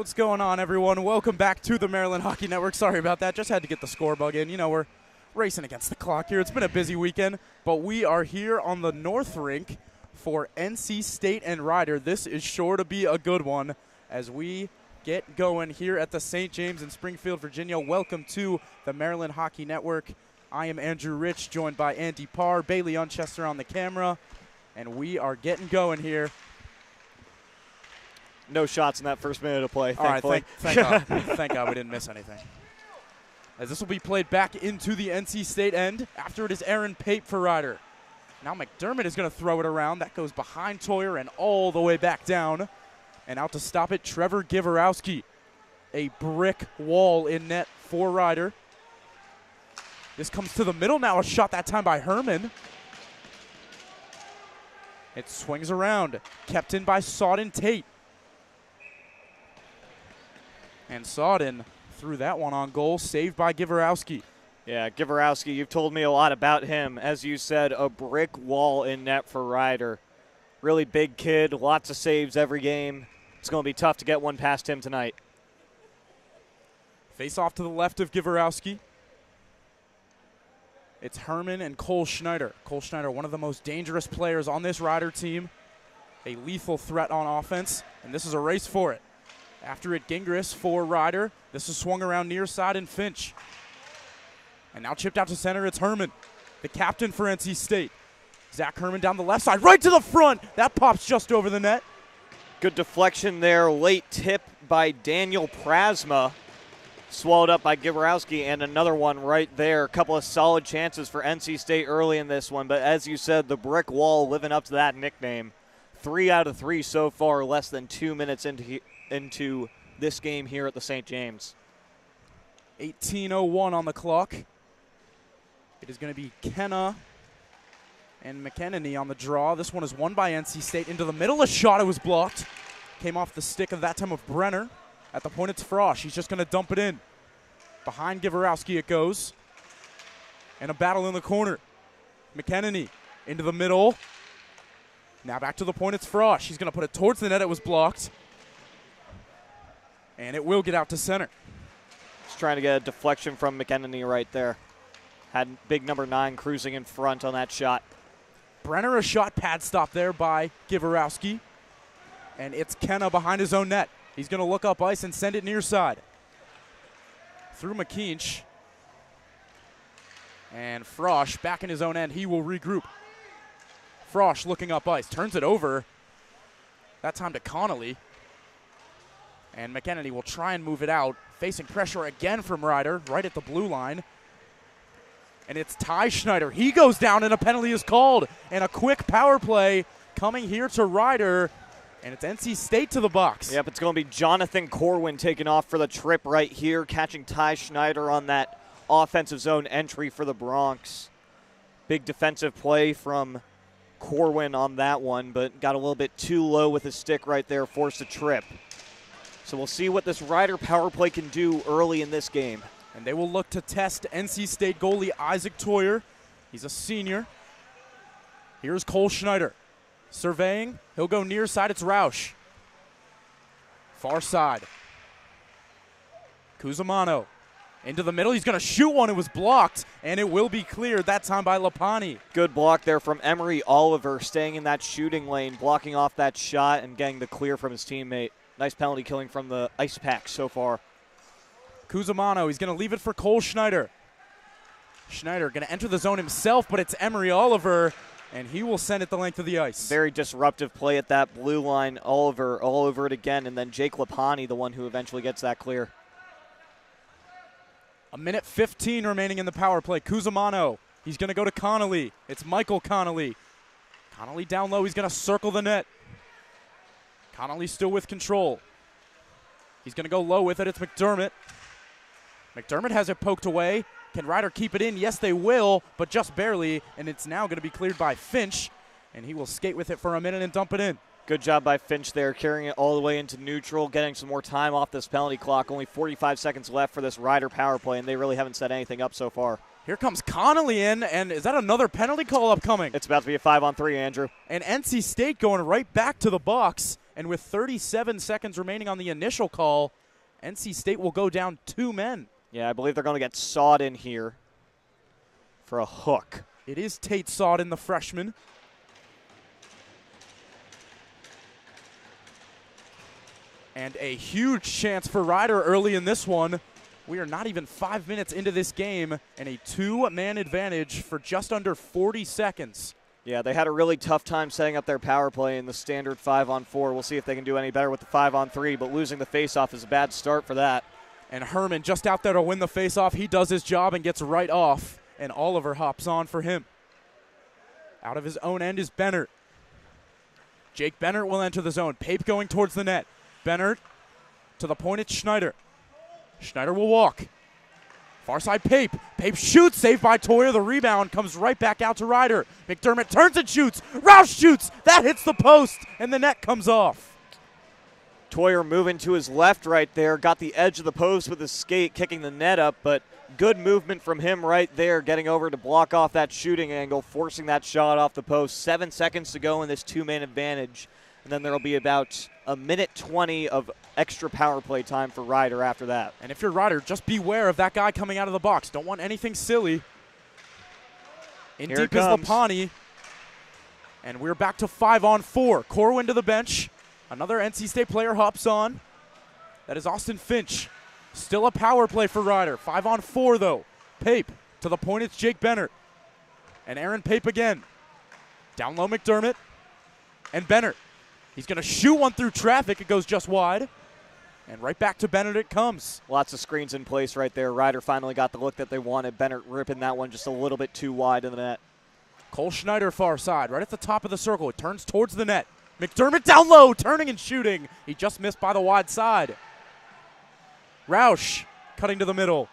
What's going on, everyone? Welcome back to the Maryland Hockey Network. Sorry about that. Just had to get the score bug in. You know, we're racing against the clock here. It's been a busy weekend, but we are here on the North Rink for NC State and Rider. This is sure to be a good one as we get going here at the St. James in Springfield, Virginia. Welcome to the Maryland Hockey Network. I am Andrew Rich, joined by Andy Parr, Bailey Unchester on the camera, and we are getting going here. No shots in that first minute of play, All thankfully. right, thank God. Thank God we didn't miss anything. As this will be played back into the NC State end. After it is Aaron Pape for Rider. Now McDermott is going to throw it around. That goes behind Toyer and all the way back down. And out to stop it, Trevor Giverowski. A brick wall in net for Rider. This comes to the middle now. A shot that time by Herman. It swings around. Kept in by Sawden Tate. And Sawden threw that one on goal, saved by Giverowski. Yeah, Giverowski, you've told me a lot about him. As you said, a brick wall in net for Rider. Really big kid, lots of saves every game. It's going to be tough to get one past him tonight. Face off to the left of Giverowski. It's Herman and Cole Schneider. Cole Schneider, one of the most dangerous players on this Rider team. A lethal threat on offense, and this is a race for it. After it, Gingras for Rider. This is swung around near side and Finch. And now chipped out to center, it's Herman, the captain for NC State. Zach Herman down the left side, right to the front. That pops just over the net. Good deflection there, late tip by Daniel Prasma. Swallowed up by Giverowski, and another one right there. A couple of solid chances for NC State early in this one, but as you said, the brick wall living up to that nickname. 3 out of 3 so far, less than 2 minutes into this game here at the St. James. 18:01 on the clock. It is going to be Kenna and McEnany on the draw. This one is won by NC State. Into the middle, a shot, it was blocked. Came off the stick of that time of Brenner. At the point, it's Frosch. He's just going to dump it in. Behind Giverowski it goes. And a battle in the corner. McEnany into the middle. Now back to the point, it's Frosch. He's going to put it towards the net. It was blocked. And it will get out to center. Just trying to get a deflection from McEnany right there. Had big number 9 cruising in front on that shot. Brenner, a shot pad stop there by Giverowski. And it's Kenna behind his own net. He's going to look up ice and send it near side. Through McKeach. And Frosch back in his own end. He will regroup. Frosch looking up ice. Turns it over. That time to Connolly. And McEnany will try and move it out. Facing pressure again from Rider, right at the blue line. And it's Ty Schneider. He goes down and a penalty is called. And a quick power play coming here to Rider. And it's NC State to the box. Yep, it's going to be Jonathan Corwin taking off for the trip right here, catching Ty Schneider on that offensive zone entry for the Bronx. Big defensive play from Corwin on that one, but got a little bit too low with his stick right there, forced a trip. So we'll see what this Rider power play can do early in this game. And they will look to test NC State goalie Isaac Toyer. He's a senior. Here's Cole Schneider. Surveying. He'll go near side. It's Roush. Far side. Cusimano. Into the middle. He's going to shoot one. It was blocked, and it will be cleared that time by Lapani. Good block there from Emery Oliver, staying in that shooting lane, blocking off that shot and getting the clear from his teammate. Nice penalty killing from the Ice Pack so far. Cusimano, he's going to leave it for Cole Schneider. Schneider going to enter the zone himself, but it's Emery Oliver, and he will send it the length of the ice. Very disruptive play at that blue line. Oliver all over it again, and then Jake Lapani, the one who eventually gets that clear. 1:15 remaining in the power play. Cusimano, he's going to go to Connolly. It's Michael Connolly. Connolly down low, he's going to circle the net. Connolly still with control. He's going to go low with it. It's McDermott. McDermott has it poked away. Can Rider keep it in? Yes, they will, but just barely. And it's now going to be cleared by Finch. And he will skate with it for a minute and dump it in. Good job by Finch there, carrying it all the way into neutral, getting some more time off this penalty clock. Only 45 seconds left for this Rider power play, and they really haven't set anything up so far. Here comes Connolly in, and is that another penalty call upcoming? It's about to be a 5-on-3, Andrew. And NC State going right back to the box. And with 37 seconds remaining on the initial call, NC State will go down 2 men. Yeah, I believe they're going to get Sawed in here for a hook. It is Tate Sawden, the freshman. And a huge chance for Ryder early in this one. We are not even 5 minutes into this game, and a 2-man advantage for just under 40 seconds. Yeah, they had a really tough time setting up their power play in the standard 5-on-4. We'll see if they can do any better with the 5-on-3, but losing the faceoff is a bad start for that. And Herman just out there to win the faceoff. He does his job and gets right off, and Oliver hops on for him. Out of his own end is Bennert. Jake Bennert will enter the zone. Pape going towards the net. Bennert to the point, it's Schneider. Schneider will walk. Far side Pape. Pape shoots, saved by Toyer. The rebound comes right back out to Ryder. McDermott turns and shoots. Roush shoots. That hits the post, and the net comes off. Toyer moving to his left right there. Got the edge of the post with his skate, kicking the net up, but good movement from him right there, getting over to block off that shooting angle, forcing that shot off the post. 7 seconds to go in this 2-man advantage. And then there will be about a minute 20 of extra power play time for Ryder after that. And if you're Ryder, just beware of that guy coming out of the box. Don't want anything silly. In Here deep is Lapani. And we're back to 5-on-4. Corwin to the bench. Another NC State player hops on. That is Austin Finch. Still a power play for Ryder. 5-on-4 though. Pape to the point, it's Jake Bennert. And Aaron Pape again. Down low McDermott. And Bennert. He's going to shoot one through traffic. It goes just wide. And right back to Bennett it comes. Lots of screens in place right there. Ryder finally got the look that they wanted. Bennett ripping that one just a little bit too wide in the net. Cole Schneider far side, right at the top of the circle. It turns towards the net. McDermott down low, turning and shooting. He just missed by the wide side. Roush cutting to the middle.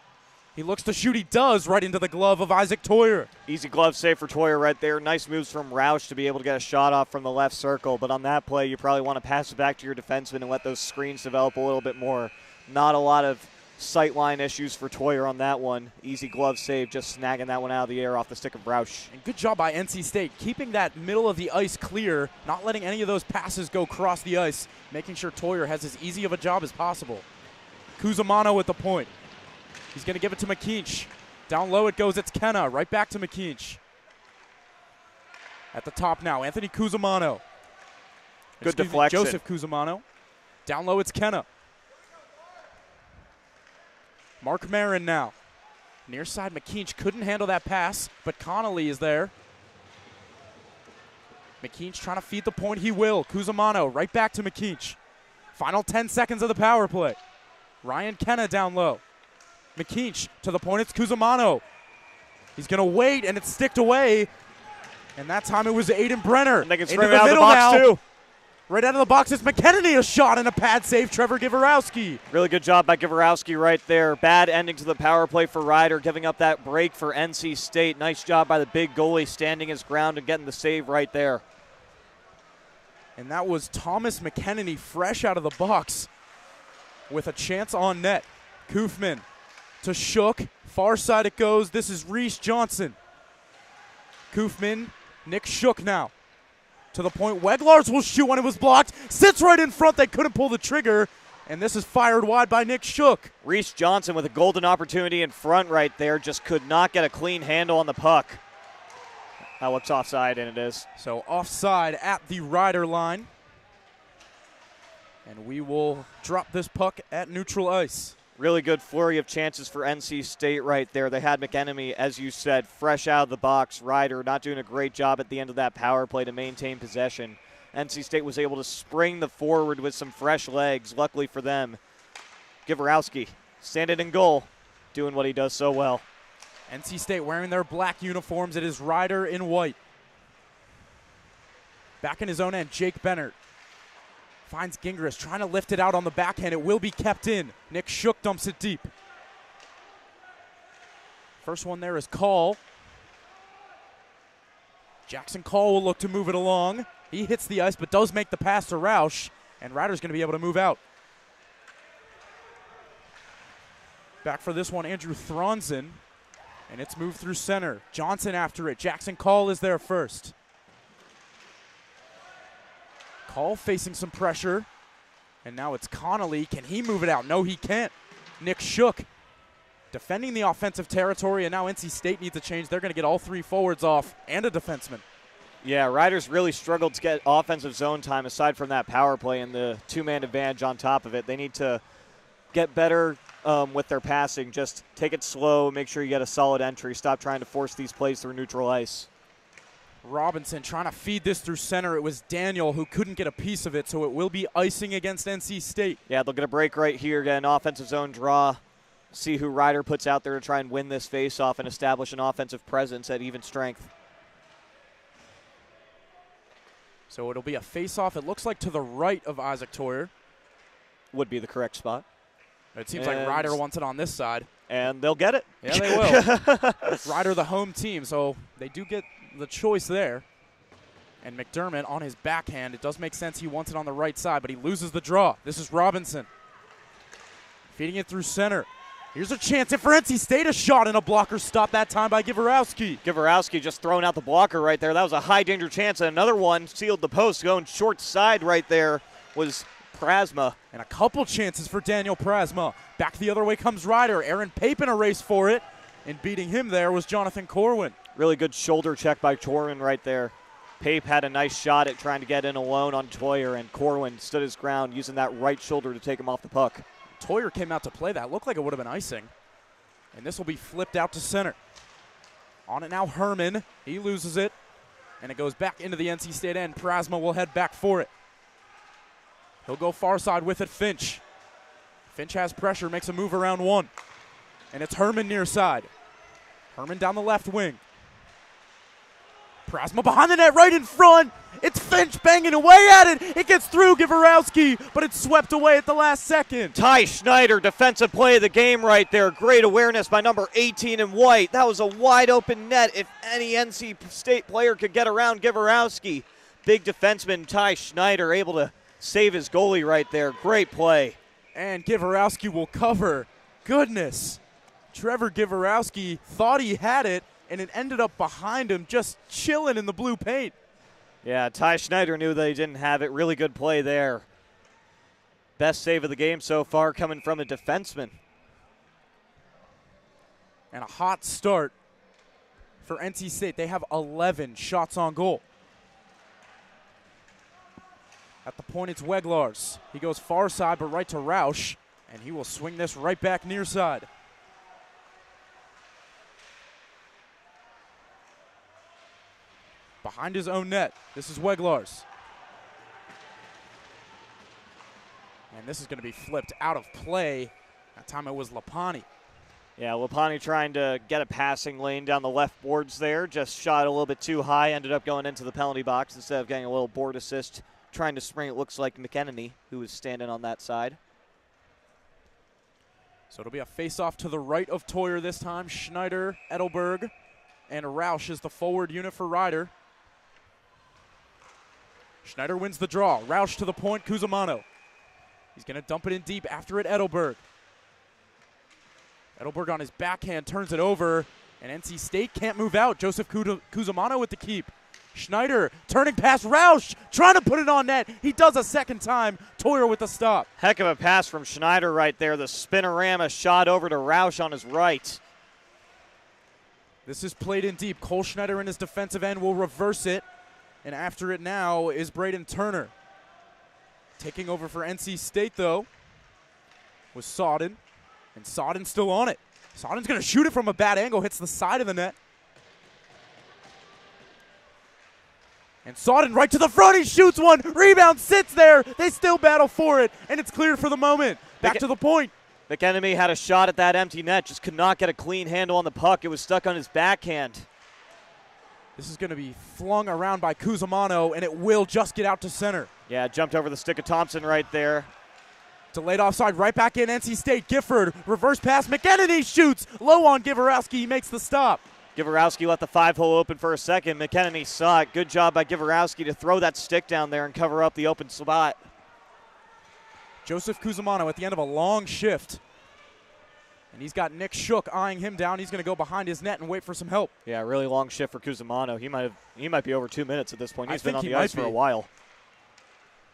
He looks to shoot. He does, right into the glove of Isaac Toyer. Easy glove save for Toyer right there. Nice moves from Roush to be able to get a shot off from the left circle. But on that play, you probably want to pass it back to your defenseman and let those screens develop a little bit more. Not a lot of sightline issues for Toyer on that one. Easy glove save, just snagging that one out of the air off the stick of Roush. And good job by NC State, keeping that middle of the ice clear, not letting any of those passes go across the ice, making sure Toyer has as easy of a job as possible. Cusimano at the point. He's going to give it to McKeach. Down low it goes, it's Kenna. Right back to McKeach. At the top now, Anthony Cusimano. Good deflection. Joseph Cusimano. Down low it's Kenna. Mark Marin now. Near side, McKeach couldn't handle that pass, but Connolly is there. McKeach trying to feed the point, he will. Cusimano right back to McKeach. Final 10 seconds of the power play. Ryan Kenna down low. McKeach to the point, it's Cusimano. He's going to wait, and it's sticked away. And that time it was Aiden Brenner. And they can spring it out of the box, too. Right out of the box, it's McKennedy, a shot and a pad save, Trevor Givorowski. Really good job by Givorowski right there. Bad ending to the power play for Ryder, giving up that break for NC State. Nice job by the big goalie standing his ground and getting the save right there. And that was Thomas McKennedy fresh out of the box with a chance on net. Koofman to Shook. Far side it goes. This is Reese Johnson. Koofman, Nick Shook now. To the point, Weglars will shoot when it was blocked. Sits right in front, they couldn't pull the trigger. And this is fired wide by Nick Shook. Reese Johnson with a golden opportunity in front right there. Just could not get a clean handle on the puck. That looks offside, and it is. So offside at the Ryder line. And we will drop this puck at neutral ice. Really good flurry of chances for NC State right there. They had McEnemy, as you said, fresh out of the box. Ryder not doing a great job at the end of that power play to maintain possession. NC State was able to spring the forward with some fresh legs, luckily for them. Givorowski standing in goal, doing what he does so well. NC State wearing their black uniforms. It is Ryder in white. Back in his own end, Jake Bennert. Finds Gingras, trying to lift it out on the backhand. It will be kept in. Nick Shook dumps it deep. First one there is Call. Jackson Call will look to move it along. He hits the ice but does make the pass to Roush, and Ryder's going to be able to move out. Back for this one, Andrew Thronson, and it's moved through center. Johnson after it. Jackson Call is there first. Call facing some pressure. And now it's Connolly. Can he move it out? No, he can't. Nick Shook defending the offensive territory, and now NC State needs a change. They're going to get all 3 forwards off and a defenseman. Yeah, Riders really struggled to get offensive zone time aside from that power play and the 2-man advantage on top of it. They need to get better with their passing. Just take it slow, make sure you get a solid entry. Stop trying to force these plays through neutral ice. Robinson trying to feed this through center. It was Daniel who couldn't get a piece of it, so it will be icing against NC State. Yeah, they'll get a break right here, get an offensive zone draw. See who Ryder puts out there to try and win this faceoff and establish an offensive presence at even strength. So it'll be a faceoff. It looks like to the right of Isaac Toyer. Would be the correct spot. It seems like Ryder wants it on this side. And they'll get it. Yeah, they will. Ryder the home team, so they do get the choice there. And McDermott on his backhand. It does make sense he wants it on the right side, but he loses the draw. This is Robinson. Feeding it through center. Here's a chance for NC State, a shot and a blocker stop that time by Givorowski. Givorowski just throwing out the blocker right there. That was a high danger chance. And another one sealed the post. Going short side right there was Prasma. And a couple chances for Daniel Prasma. Back the other way comes Ryder. Aaron Pape in a race for it. And beating him there was Jonathan Corwin. Really good shoulder check by Corwin right there. Pape had a nice shot at trying to get in alone on Toyer, and Corwin stood his ground using that right shoulder to take him off the puck. Toyer came out to play that. Looked like it would have been icing. And this will be flipped out to center. On it now, Herman. He loses it. And it goes back into the NC State end. Prasma will head back for it. He'll go far side with it, Finch. Finch has pressure, makes a move around one. And it's Herman near side. Herman down the left wing. Prasma behind the net, right in front. It's Finch banging away at it. It gets through Givorowski, but it's swept away at the last second. Ty Schneider, defensive play of the game right there. Great awareness by number 18 in white. That was a wide open net if any NC State player could get around Givorowski. Big defenseman Ty Schneider able to save his goalie right there. Great play. And Givorowski will cover. Goodness. Trevor Givorowski thought he had it, and it ended up behind him, just chilling in the blue paint. Yeah, Ty Schneider knew that he didn't have it. Really good play there. Best save of the game so far coming from a defenseman. And a hot start for NC State. They have 11 shots on goal. At the point, it's Weglars. He goes far side, but right to Roush, and he will swing this right back near side. Behind his own net, this is Weglars. And this is going to be flipped out of play. That time it was Lapani. Yeah, Lapani trying to get a passing lane down the left boards there. Just shot a little bit too high, ended up going into the penalty box instead of getting a little board assist. Trying to spring, it looks like McEnany, who was standing on that side. So it'll be a face-off to the right of Toyer this time. Schneider, Edelberg, and Roush is the forward unit for Ryder. Schneider wins the draw. Roush to the point, Cusimano. He's going to dump it in deep after it, Edelberg. Edelberg on his backhand turns it over, and NC State can't move out. Joseph Cusimano with the keep. Schneider turning past Roush, trying to put it on net. He does a second time. Toyer with the stop. Heck of a pass from Schneider right there. The spinorama shot over to Roush on his right. This is played in deep. Cole Schneider in his defensive end will reverse it. And after it now is Braden Turner. Taking over for NC State, though, was Sodden. And Sodden's still on it. Sodden's going to shoot it from a bad angle. Hits the side of the net. And Sodden right to the front. He shoots one. Rebound sits there. They still battle for it. And it's cleared for the moment. Back to the point. McEnany had a shot at that empty net. Just could not get a clean handle on the puck. It was stuck on his backhand. This is going to be flung around by Cusimano, and it will just get out to center. Yeah, jumped over the stick of Thompson right there. Delayed offside, right back in NC State. Gifford, reverse pass. McEnany shoots. Low on Givorowski. He makes the stop. Givorowski let the 5-hole open for a second. McEnany saw it. Good job by Givorowski to throw that stick down there and cover up the open spot. Joseph Cusimano at the end of a long shift. And he's got Nick Shook eyeing him down. He's going to go behind his net and wait for some help. Yeah, really long shift for Cusimano. He might be over 2 minutes at this point. He's been on the ice for a while.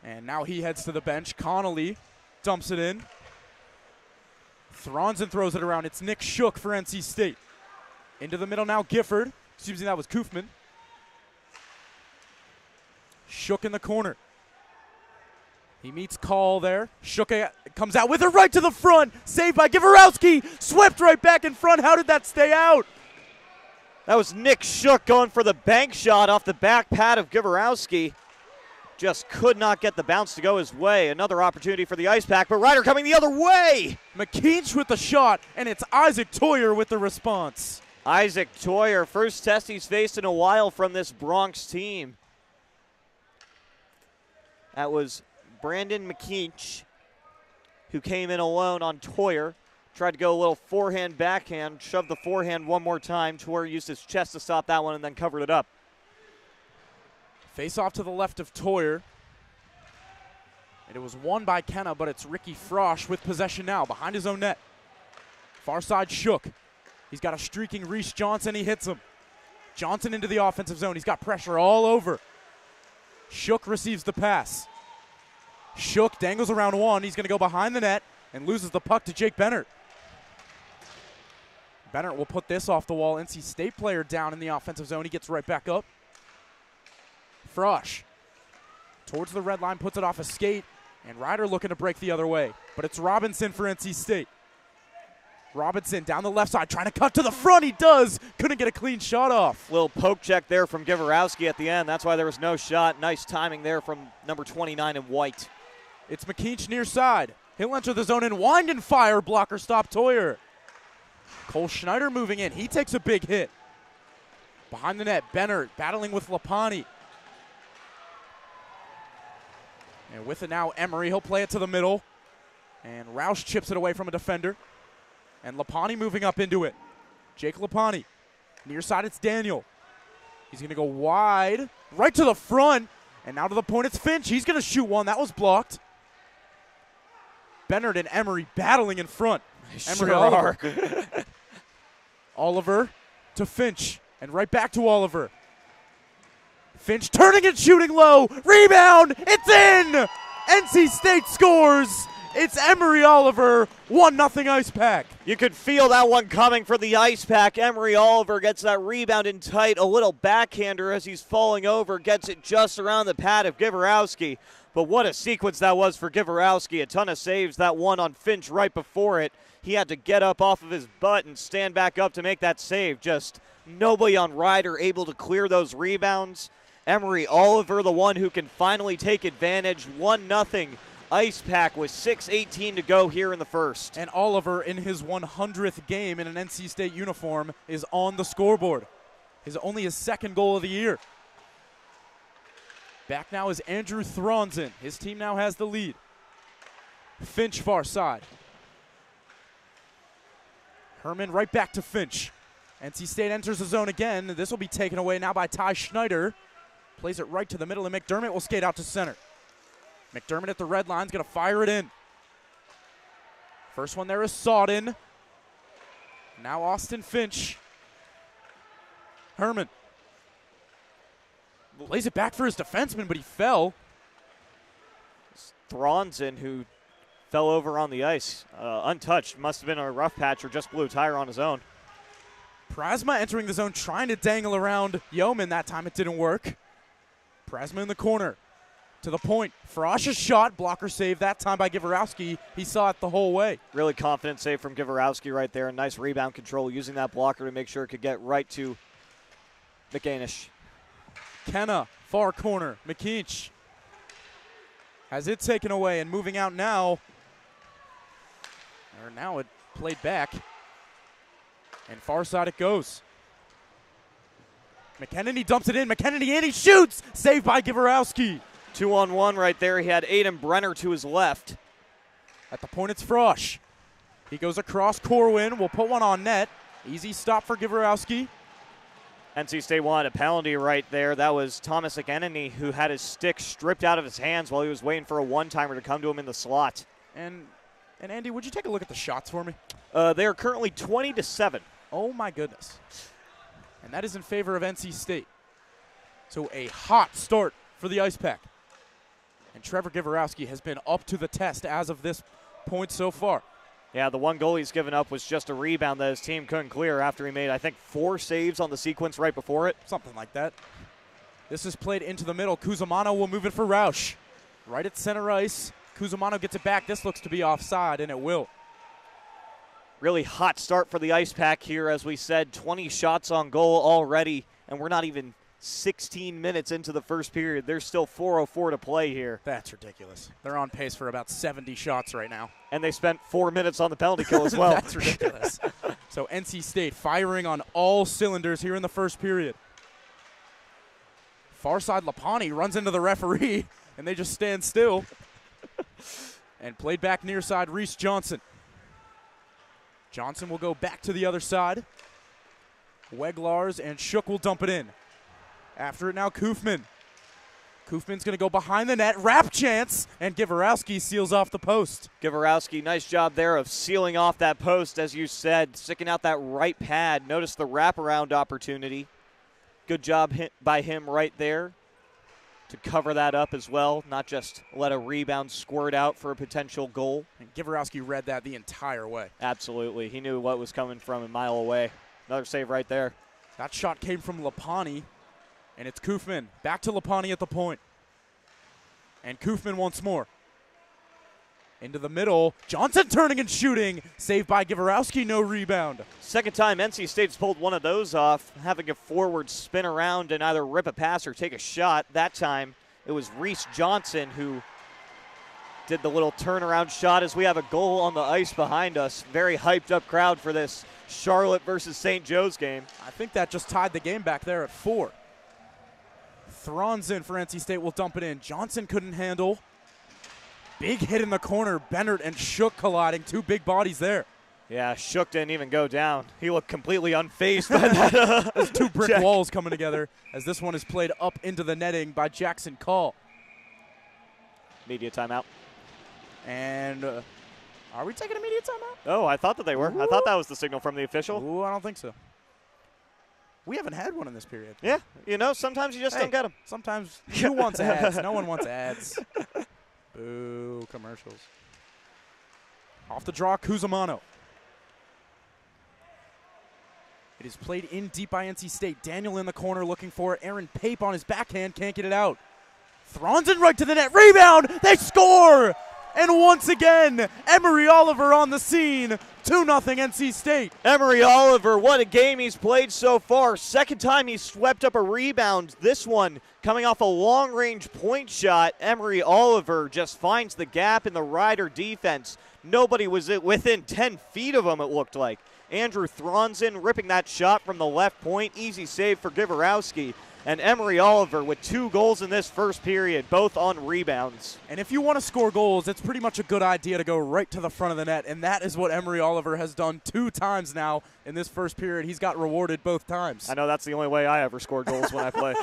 And now he heads to the bench. Connolly dumps it in. Thronson throws it around. It's Nick Shook for NC State. Into the middle now, Gifford. Excuse me, that was Koofman. Shook in the corner. He meets Call there. Shook comes out with it right to the front. Saved by Giverowski. Swept right back in front. How did that stay out? That was Nick Shook going for the bank shot off the back pad of Giverowski. Just could not get the bounce to go his way. Another opportunity for the Ice Pack, but Ryder coming the other way. McKeach with the shot, and it's Isaac Toyer with the response. Isaac Toyer, first test he's faced in a while from this Bronx team. That was Brandon McKeach, who came in alone on Toyer. Tried to go a little forehand, backhand, shoved the forehand one more time. Toyer used his chest to stop that one and then covered it up. Face off to the left of Toyer. And it was won by Kenna, but it's Ricky Frosch with possession now behind his own net. Far side Shook. He's got a streaking Reese Johnson. He hits him. Johnson into the offensive zone. He's got pressure all over. Shook receives the pass. Shook dangles around one. He's going to go behind the net and loses the puck to Jake Bennett. Bennett will put this off the wall. NC State player down in the offensive zone. He gets right back up. Frosch towards the red line, puts it off a skate, and Ryder looking to break the other way. But it's Robinson for NC State. Robinson down the left side, trying to cut to the front. He does. Couldn't get a clean shot off. Little poke check there from Giverowski at the end. That's why there was no shot. Nice timing there from number 29 in white. It's McKeach near side. He'll enter the zone and wind and fire. Blocker stop Toyer. Cole Schneider moving in. He takes a big hit. Behind the net, Bennett battling with Lapani. And with it now, Emery. He'll play it to the middle. And Roush chips it away from a defender. And Lapani moving up into it. Jake Lapani. Near side, it's Daniel. He's going to go wide, right to the front. And now to the point, it's Finch. He's going to shoot one. That was blocked. Bennett and Emery battling in front. Emery Sure Oliver. are. Oliver to Finch. And right back to Oliver. Finch turning and shooting low. Rebound. It's in. NC State scores. It's Emery Oliver. 1-0 Ice Pack. You could feel that one coming for the Ice Pack. Emery Oliver gets that rebound in tight. A little backhander as he's falling over. Gets it just around the pad of Giverowski. But what a sequence that was for Giverowski. A ton of saves. That one on Finch right before it. He had to get up off of his butt and stand back up to make that save. Just nobody on Ryder able to clear those rebounds. Emery Oliver, the one who can finally take advantage. 1-0 Ice Pack with 6:18 to go here in the first. And Oliver, in his 100th game in an NC State uniform, is on the scoreboard. Only his second goal of the year. Back now is Andrew Thronson. His team now has the lead. Finch far side. Herman right back to Finch. NC State enters the zone again. This will be taken away now by Ty Schneider. Plays it right to the middle, and McDermott will skate out to center. McDermott at the red line's going to fire it in. First one there is Sawden. Now Austin Finch. Herman. Plays it back for his defenseman, but he fell. Thronson, who fell over on the ice, untouched. Must have been a rough patch or just blew a tire on his own. Prasma entering the zone, trying to dangle around Yeoman. That time it didn't work. Prasma in the corner. To the point. Frosch's shot. Blocker save that time by Giverowski. He saw it the whole way. Really confident save from Giverowski right there. Nice rebound control using that blocker to make sure it could get right to McAnish. Kenna, far corner. McKeach has it taken away and moving out now. Or now it played back. And far side it goes. McKennedy dumps it in. McKennedy in. He shoots. Saved by Giverowski. 2-on-1 right there. He had Aiden Brenner to his left. At the point, it's Frosch. He goes across. Corwin will put one on net. Easy stop for Giverowski. NC State wanted a penalty right there. That was Thomas McEnany, who had his stick stripped out of his hands while he was waiting for a one-timer to come to him in the slot. And Andy, would you take a look at the shots for me? They are currently 20-7. Oh, my goodness. And that is in favor of NC State. So a hot start for the Ice Pack. And Trevor Givorowski has been up to the test as of this point so far. Yeah, the one goal he's given up was just a rebound that his team couldn't clear after he made, I think, 4 saves on the sequence right before it. Something like that. This is played into the middle. Cusimano will move it for Roush. Right at center ice. Cusimano gets it back. This looks to be offside, and it will. Really hot start for the Ice Pack here, as we said. 20 shots on goal already, and we're not even 16 minutes into the first period. There's still 4:04 to play here. That's ridiculous. They're on pace for about 70 shots right now. And they spent 4 minutes on the penalty kill as well. That's ridiculous. So NC State firing on all cylinders here in the first period. Far side Lapani runs into the referee, and they just stand still. And played back near side Reese Johnson. Johnson will go back to the other side. Weglars and Shook will dump it in. After it now, Koofman. Koofman's going to go behind the net, wrap chance, and Givorowski seals off the post. Givorowski, nice job there of sealing off that post, as you said, sticking out that right pad. Notice the wraparound opportunity. Good job by him right there to cover that up as well, not just let a rebound squirt out for a potential goal. And Givorowski read that the entire way. Absolutely. He knew what was coming from a mile away. Another save right there. That shot came from Lapani. And it's Koofman. Back to Lapani at the point. And Koofman once more. Into the middle. Johnson turning and shooting. Saved by Givorowski. No rebound. Second time NC State's pulled one of those off, having a forward spin around and either rip a pass or take a shot. That time it was Reese Johnson who did the little turnaround shot as we have a goal on the ice behind us. Very hyped up crowd for this Charlotte versus St. Joe's game. I think that just tied the game back there at 4. Thron's in for NC State will dump it in. Johnson couldn't handle. Big hit in the corner. Bennett and Shook colliding. 2 big bodies there. Yeah, Shook didn't even go down. He looked completely unfazed by that. There's 2 brick walls coming together as this one is played up into the netting by Jackson Call. Media timeout. And are we taking a media timeout? Oh, I thought that they were. Ooh. I thought that was the signal from the official. Ooh, I don't think so. We haven't had one in this period. Yeah, you know, sometimes you just don't get them. Sometimes who wants ads? No one wants ads. Boo, commercials. Off the draw, Cusimano. It is played in deep by NC State. Daniel in the corner looking for it. Aaron Pape on his backhand, can't get it out. Thron's in right to the net. Rebound! They score! And once again, Emery Oliver on the scene. 2-0 NC State. Emery Oliver, what a game he's played so far. Second time he swept up a rebound. This one coming off a long-range point shot. Emery Oliver just finds the gap in the Rider defense. Nobody was within 10 feet of him, it looked like. Andrew Thronson ripping that shot from the left point. Easy save for Givorowski. And Emery Oliver with 2 goals in this first period, both on rebounds. And if you want to score goals, it's pretty much a good idea to go right to the front of the net, and that is what Emery Oliver has done 2 times now in this first period. He's got rewarded both times. I know that's the only way I ever score goals when I play.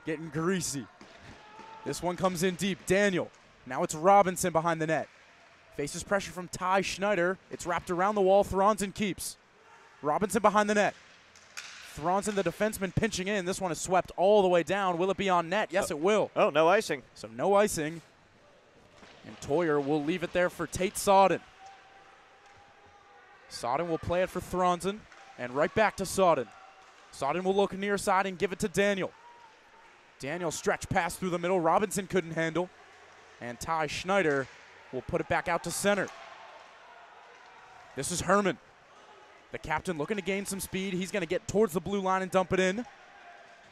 Getting greasy. This one comes in deep. Daniel. Now it's Robinson behind the net. Faces pressure from Ty Schneider. It's wrapped around the wall. Thronson keeps. Robinson behind the net. Thronson, the defenseman, pinching in. This one is swept all the way down. Will it be on net? Yes, it will. Oh, no icing. So no icing. And Toyer will leave it there for Tate Sodden. Sodden will play it for Thronson. And right back to Sodden. Sodden will look near side and give it to Daniel. Daniel stretch pass through the middle. Robinson couldn't handle. And Ty Schneider will put it back out to center. This is Herman. The captain looking to gain some speed. He's going to get towards the blue line and dump it in.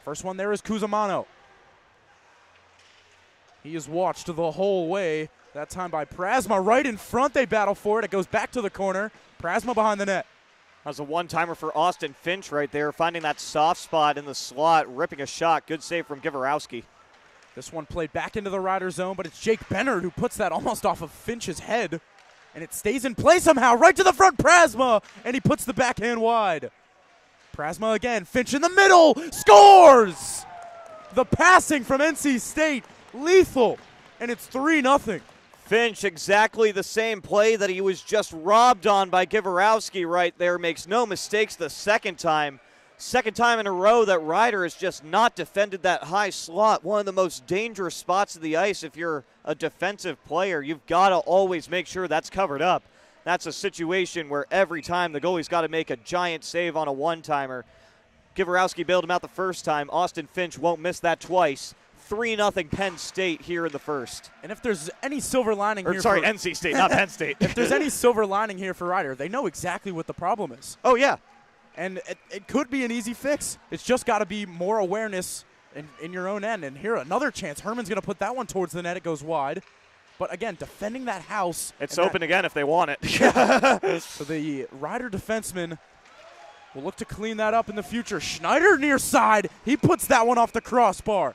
First one there is Cusimano. He is watched the whole way. That time by Prasma. Right in front, they battle for it. It goes back to the corner. Prasma behind the net. That was a one-timer for Austin Finch right there, finding that soft spot in the slot, ripping a shot. Good save from Givorowski. This one played back into the rider zone, but it's Jake Bennett who puts that almost off of Finch's head. And it stays in play somehow, right to the front, Prasma, and he puts the backhand wide. Prasma again, Finch in the middle, scores! The passing from NC State, lethal, and it's 3-0. Finch, exactly the same play that he was just robbed on by Givorowski right there, makes no mistakes the second time. Second time in a row that Ryder has just not defended that high slot. One of the most dangerous spots of the ice. If you're a defensive player, you've got to always make sure that's covered up. That's a situation where every time the goalie's got to make a giant save on a one-timer. Giverowski bailed him out the first time. Austin Finch won't miss that twice. 3-0 Penn State here in the first. And if there's any silver lining here NC State, not Penn State. If there's any silver lining here for Ryder, they know exactly what the problem is. Oh, yeah. And it could be an easy fix. It's just got to be more awareness in your own end. And here, another chance. Herman's going to put that one towards the net. It goes wide. But again, defending that house. It's open again if they want it. So the Ryder defenseman will look to clean that up in the future. Schneider near side. He puts that one off the crossbar.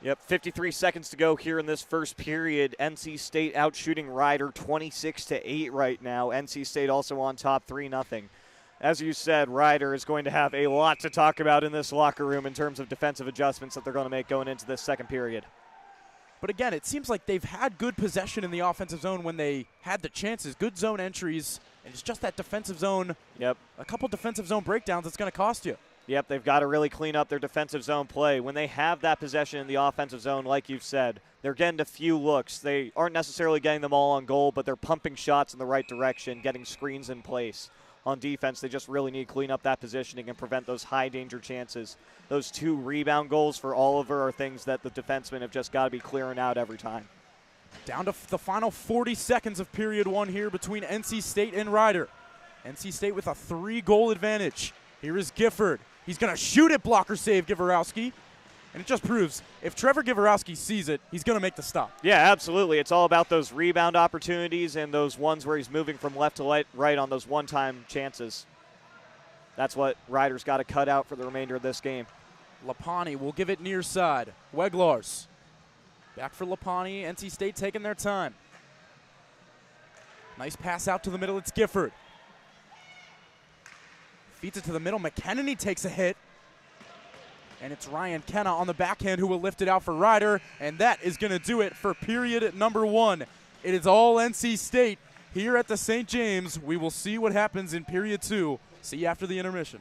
Yep, 53 seconds to go here in this first period. NC State out shooting Ryder 26-8 right now. NC State also on top 3-0. As you said, Ryder is going to have a lot to talk about in this locker room in terms of defensive adjustments that they're going to make going into this second period. But again, it seems like they've had good possession in the offensive zone when they had the chances, good zone entries, and it's just that defensive zone, a couple defensive zone breakdowns that's going to cost you. Yep, they've got to really clean up their defensive zone play. When they have that possession in the offensive zone, like you've said, they're getting a few looks. They aren't necessarily getting them all on goal, but they're pumping shots in the right direction, getting screens in place. On defense, they just really need to clean up that positioning and prevent those high-danger chances. Those 2 rebound goals for Oliver are things that the defensemen have just got to be clearing out every time. Down to the final 40 seconds of period 1 here between NC State and Ryder. NC State with a 3-goal advantage. Here is Gifford. He's going to shoot it, blocker save, Giverowski. And it just proves if Trevor Giverowski sees it, he's going to make the stop. Yeah, absolutely. It's all about those rebound opportunities and those ones where he's moving from left to right on those one-time chances. That's what Ryder's got to cut out for the remainder of this game. Lapani will give it near side. Weglars. Back for Lapani. NC State taking their time. Nice pass out to the middle. It's Gifford. Feeds it to the middle. McKennedy takes a hit. And it's Ryan Kenna on the backhand who will lift it out for Ryder. And that is going to do it for period number 1. It is all NC State here at the St. James. We will see what happens in period 2. See you after the intermission.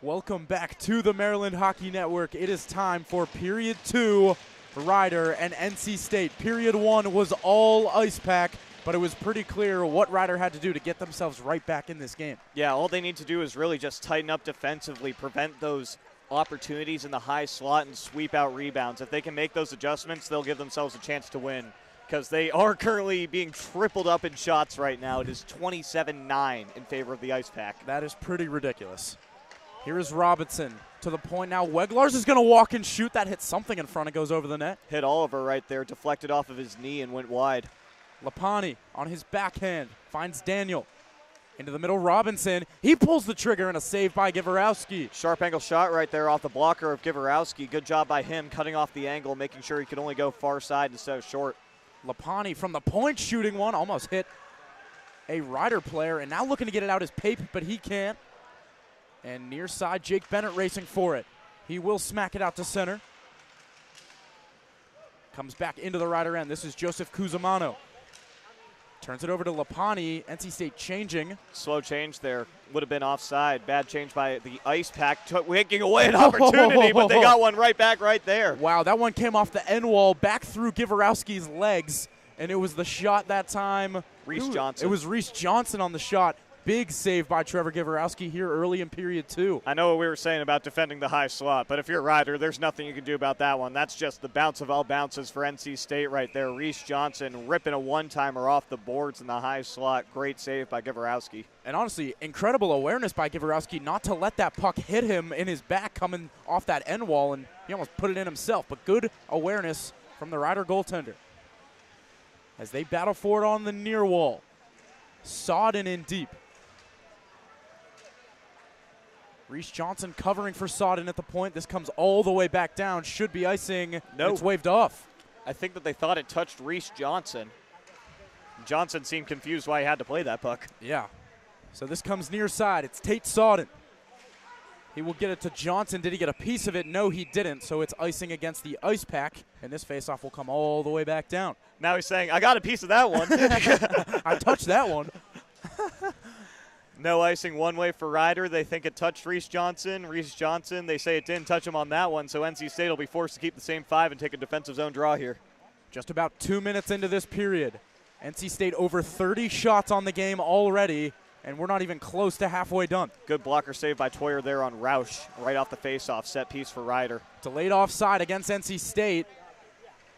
Welcome back to the Maryland Hockey Network. It is time for Period 2, Rider and NC State. Period 1 was all ice pack, but it was pretty clear what Rider had to do to get themselves right back in this game. Yeah, all they need to do is really just tighten up defensively, prevent those opportunities in the high slot, and sweep out rebounds. If they can make those adjustments, they'll give themselves a chance to win, because they are currently being tripled up in shots right now. It is 27-9 in favor of the ice pack. That is pretty ridiculous. Here is Robinson to the point now. Weglars is going to walk and shoot. That hits something in front and goes over the net. Hit Oliver right there, deflected off of his knee and went wide. Lapani on his backhand finds Daniel. Into the middle, Robinson. He pulls the trigger and a save by Givorowski. Sharp angle shot right there off the blocker of Givorowski. Good job by him cutting off the angle, making sure he could only go far side instead of short. Lapani from the point shooting one. Almost hit a Rider player and now looking to get it out as Pape, but he can't. And near side, Jake Bennett racing for it. He will smack it out to center. Comes back into the Rider end. This is Joseph Cusimano. Turns it over to Lapani. NC State changing. Slow change there. Would have been offside. Bad change by the ice pack. Taking away an opportunity, but they got one right back right there. Wow, that one came off the end wall, back through Givorowski's legs, and it was the shot that time. Reese Johnson. It was Reese Johnson on the shot. Big save by Trevor Givorowski here early in period 2. I know what we were saying about defending the high slot, but if you're a Rider, there's nothing you can do about that one. That's just the bounce of all bounces for NC State right there. Reese Johnson ripping a one-timer off the boards in the high slot. Great save by Givorowski. And honestly, incredible awareness by Givorowski not to let that puck hit him in his back coming off that end wall, and he almost put it in himself. But good awareness from the Rider goaltender. As they battle for it on the near wall. Sodden in deep. Reese Johnson covering for Sodden at the point. This comes all the way back down. Should be icing. No. It's waved off. I think that they thought it touched Reese Johnson. Johnson seemed confused why he had to play that puck. Yeah. So this comes near side. It's Tate Sodden. He will get it to Johnson. Did he get a piece of it? No, he didn't. So it's icing against the ice pack. And this faceoff will come all the way back down. Now he's saying, I got a piece of that one. I touched that one. No icing one way for Rider. They think it touched Reese Johnson. Reese Johnson, they say it didn't touch him on that one, so NC State will be forced to keep the same 5 and take a defensive zone draw here. Just about 2 minutes into this period. NC State over 30 shots on the game already, and we're not even close to halfway done. Good blocker save by Toyer there on Roush, right off the faceoff. Set piece for Rider. Delayed offside against NC State.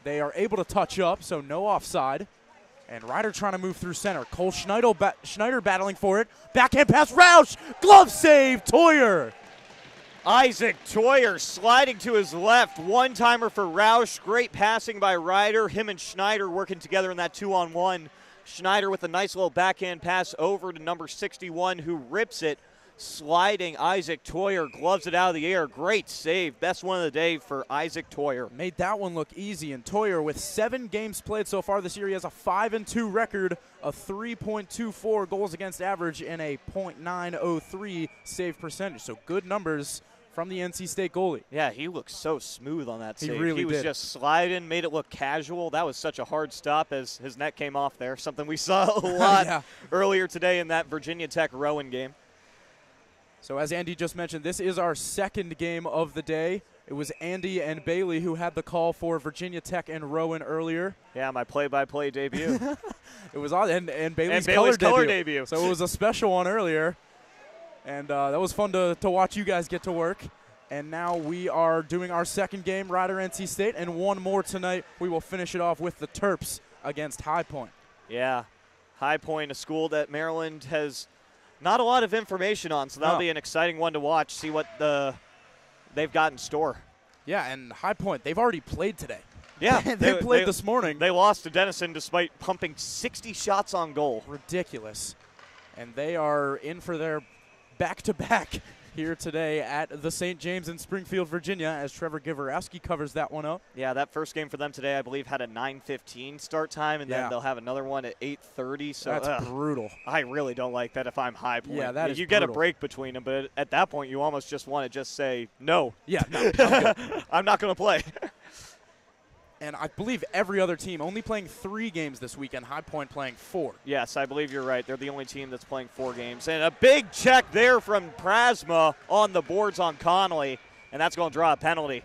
They are able to touch up, so no offside. And Rider trying to move through center. Cole Schneider battling for it. Backhand pass, Roush. Glove save, Toyer. Isaac Toyer sliding to his left. One-timer for Roush. Great passing by Rider. Him and Schneider working together in that 2-on-1. Schneider with a nice little backhand pass over to number 61, who rips it. Sliding Isaac Toyer, gloves it out of the air. Great save. Best one of the day for Isaac Toyer. Made that one look easy. And Toyer, with 7 games played so far this year, he has a 5-2 record, a 3.24 goals against average, and a .903 save percentage. So good numbers from the NC State goalie. Yeah, he looked so smooth on that save. He really was did. Just sliding, made it look casual. That was such a hard stop as his net came off there. Something we saw a lot earlier today in that Virginia Tech Rowan game. So as Andy just mentioned, this is our second game of the day. It was Andy and Bailey who had the call for Virginia Tech and Rowan earlier. Yeah, my play-by-play debut. It was odd, and Bailey's color debut. So it was a special one earlier. And that was fun to watch you guys get to work. And now we are doing our second game, Rider NC State, and one more tonight. We will finish it off with the Terps against High Point. Yeah, High Point, a school that Maryland has not a lot of information on, so that'll be an exciting one to watch, see what they've got in store. Yeah, and High Point, they've already played today. Yeah. they played this morning. They lost to Denison despite pumping 60 shots on goal. Ridiculous. And they are in for their back-to-back here today at the St. James in Springfield, Virginia, as Trevor Givorowski covers that one up. Yeah, that first game for them today, I believe, had a 9:15 start time, and then they'll have another one at 8:30. So that's brutal. I really don't like that if I'm High Point. Yeah, that is You get a break between them, but at that point, you almost just want to just say, no. Yeah, no, I'm good. I'm not going to play. And I believe every other team only playing 3 games this weekend, High Point playing 4. Yes, I believe you're right. They're the only team that's playing 4 games. And a big check there from Prasma on the boards on Connolly, and that's going to draw a penalty.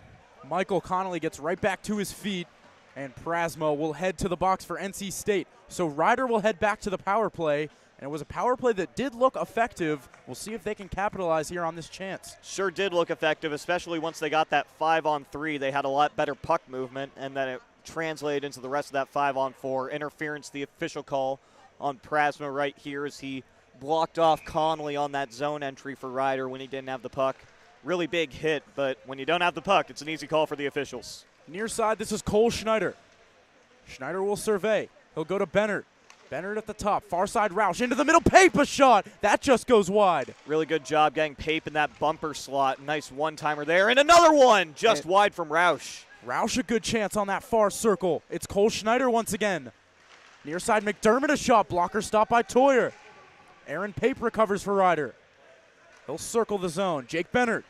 Michael Connolly gets right back to his feet, and Prasma will head to the box for NC State. So Ryder will head back to the power play, and it was a power play that did look effective. We'll see if they can capitalize here on this chance. Sure did look effective, especially once they got that 5-on-3. They had a lot better puck movement, and then it translated into the rest of that 5-on-4. Interference, the official call on Prasma right here as he blocked off Connolly on that zone entry for Ryder when he didn't have the puck. Really big hit, but when you don't have the puck, it's an easy call for the officials. Near side, this is Cole Schneider. Schneider will survey. He'll go to Bennett. Bennett at the top. Far side Roush into the middle. Pape a shot. That just goes wide. Really good job getting Pape in that bumper slot. Nice one-timer there. And another one just wide from Roush. Roush a good chance on that far circle. It's Cole Schneider once again. Near side McDermott a shot. Blocker stop by Toyer. Aaron Pape recovers for Ryder. He'll circle the zone. Jake Bennett.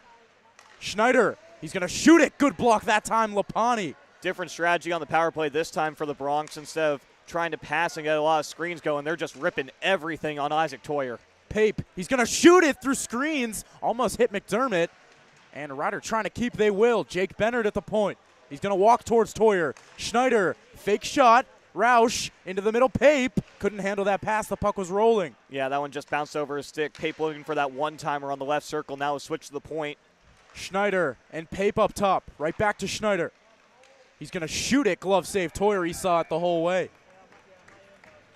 Schneider. He's going to shoot it. Good block that time, Lapani. Different strategy on the power play this time for the Bronx. Instead of trying to pass and get a lot of screens going, they're just ripping everything on Isaac Toyer. Pape, he's going to shoot it through screens. Almost hit McDermott. And Ryder trying to keep, they will. Jake Bennett at the point. He's going to walk towards Toyer. Schneider, fake shot. Roush into the middle. Pape couldn't handle that pass. The puck was rolling. Yeah, that one just bounced over his stick. Pape looking for that one-timer on the left circle. Now a switch to the point. Schneider and Pape up top. Right back to Schneider. He's going to shoot it. Glove save. Toyer, he saw it the whole way.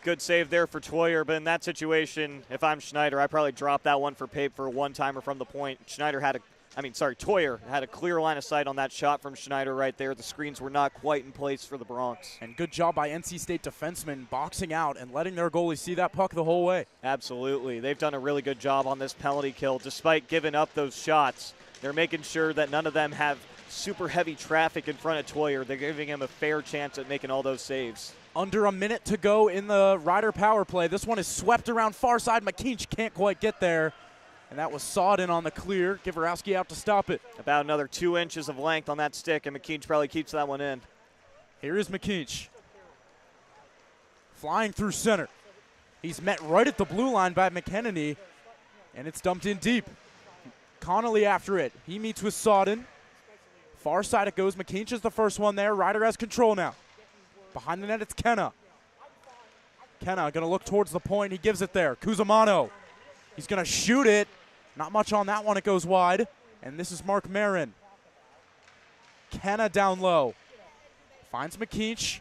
Good save there for Toyer, but in that situation, if I'm Schneider, I probably drop that one for Pape for a one-timer from the point. Toyer had a clear line of sight on that shot from Schneider right there. The screens were not quite in place for the Bronx. And good job by NC State defensemen boxing out and letting their goalie see that puck the whole way. Absolutely. They've done a really good job on this penalty kill. Despite giving up those shots, they're making sure that none of them have super heavy traffic in front of Toyer. They're giving him a fair chance at making all those saves. Under a minute to go in the Ryder power play. This one is swept around far side. McKeach can't quite get there. And that was sawed in on the clear. Givorowski out to stop it. About another 2 inches of length on that stick, and McKeach probably keeps that one in. Here is McKeach. Flying through center. He's met right at the blue line by McKennedy, and it's dumped in deep. Connolly after it. He meets with Sawden. Far side it goes. McKeach is the first one there. Ryder has control now. Behind the net, it's Kenna. Kenna going to look towards the point. He gives it there. Cusimano. He's going to shoot it. Not much on that one. It goes wide. And this is Mark Marin. Kenna down low. Finds McKeach.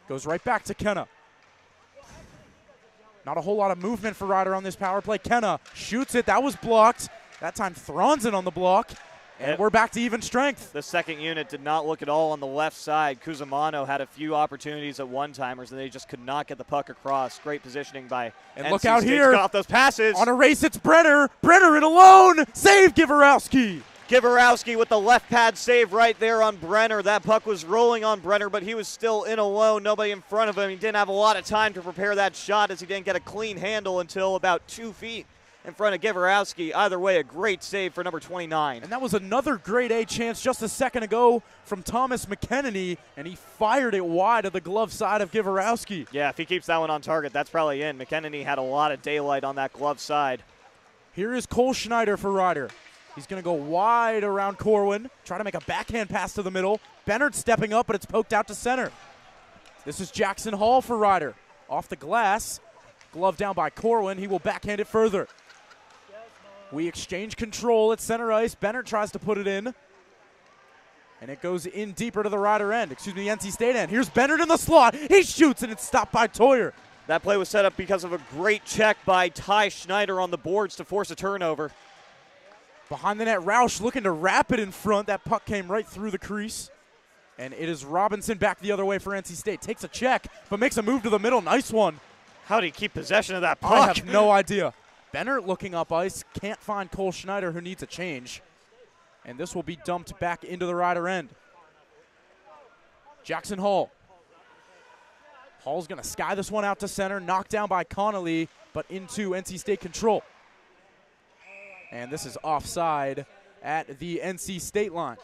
Goes right back to Kenna. Not a whole lot of movement for Ryder on this power play. Kenna shoots it. That was blocked. That time Thron's in on the block. And we're back to even strength. The second unit did not look at all on the left side. Cusimano had a few opportunities at one-timers, and they just could not get the puck across. Great positioning by And NC look out State here. to cut off those passes. On a race, it's Brenner. Brenner in alone. Save Givorowski. Givorowski with the left pad save right there on Brenner. That puck was rolling on Brenner, but he was still in alone. Nobody in front of him. He didn't have a lot of time to prepare that shot as he didn't get a clean handle until about 2 feet in front of Givorowski. Either way, a great save for number 29. And that was another grade A chance just a second ago from Thomas McKennedy, and he fired it wide of the glove side of Givorowski. Yeah, if he keeps that one on target, that's probably in. McKennedy had a lot of daylight on that glove side. Here is Cole Schneider for Ryder. He's going to go wide around Corwin, try to make a backhand pass to the middle. Bennett stepping up, but it's poked out to center. This is Jackson Hall for Ryder. Off the glass, glove down by Corwin. He will backhand it further. We exchange control at center ice. Bennett tries to put it in. And it goes in deeper to the Ryder end. Excuse me, the NC State end. Here's Bennett in the slot. He shoots, and it's stopped by Toyer. That play was set up because of a great check by Ty Schneider on the boards to force a turnover. Behind the net, Roush looking to wrap it in front. That puck came right through the crease. And it is Robinson back the other way for NC State. Takes a check, but makes a move to the middle. Nice one. How did he keep possession of that puck? I have no idea. Bennett looking up ice, can't find Cole Schneider, who needs a change. And this will be dumped back into the Ryder end. Jackson Hall. Hall's going to sky this one out to center, knocked down by Connolly, but into NC State control. And this is offside at the NC State line.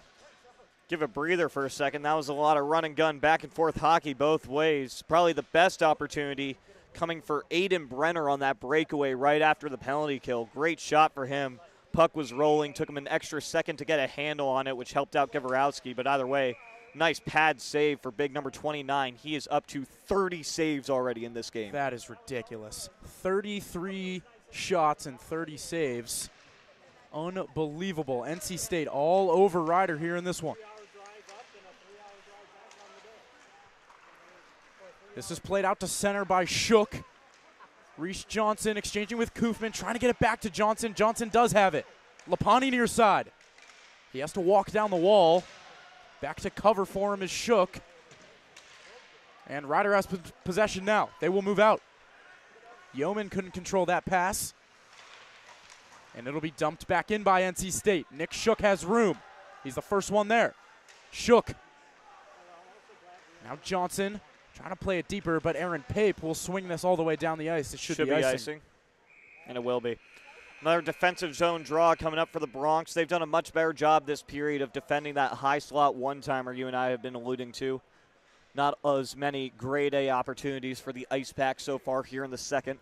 give a breather for a second. That was a lot of run and gun, back and forth hockey both ways. Probably the best opportunity coming for Aiden Brenner on that breakaway right after the penalty kill. Great shot for him. Puck was rolling, took him an extra second to get a handle on it, which helped out Gavorowski, but either way, nice pad save for big number 29. He is up to 30 saves already in this game. That is ridiculous. 33 shots and 30 saves. Unbelievable. NC State all over Rider here in this one. This is played out to center by Shook. Reese Johnson exchanging with Koofman, trying to get it back to Johnson. Johnson does have it. Lapani near side. He has to walk down the wall. Back to cover for him is Shook. And Rider has possession now. They will move out. Yeoman couldn't control that pass. And it'll be dumped back in by NC State. Nick Shook has room. He's the first one there. Shook. Now Johnson trying to play it deeper, but Aaron Pape will swing this all the way down the ice. It should be icing. And it will be. Another defensive zone draw coming up for the Bronx. They've done a much better job this period of defending that high slot one-timer you and I have been alluding to. Not as many grade A opportunities for the Ice Pack so far here in the second.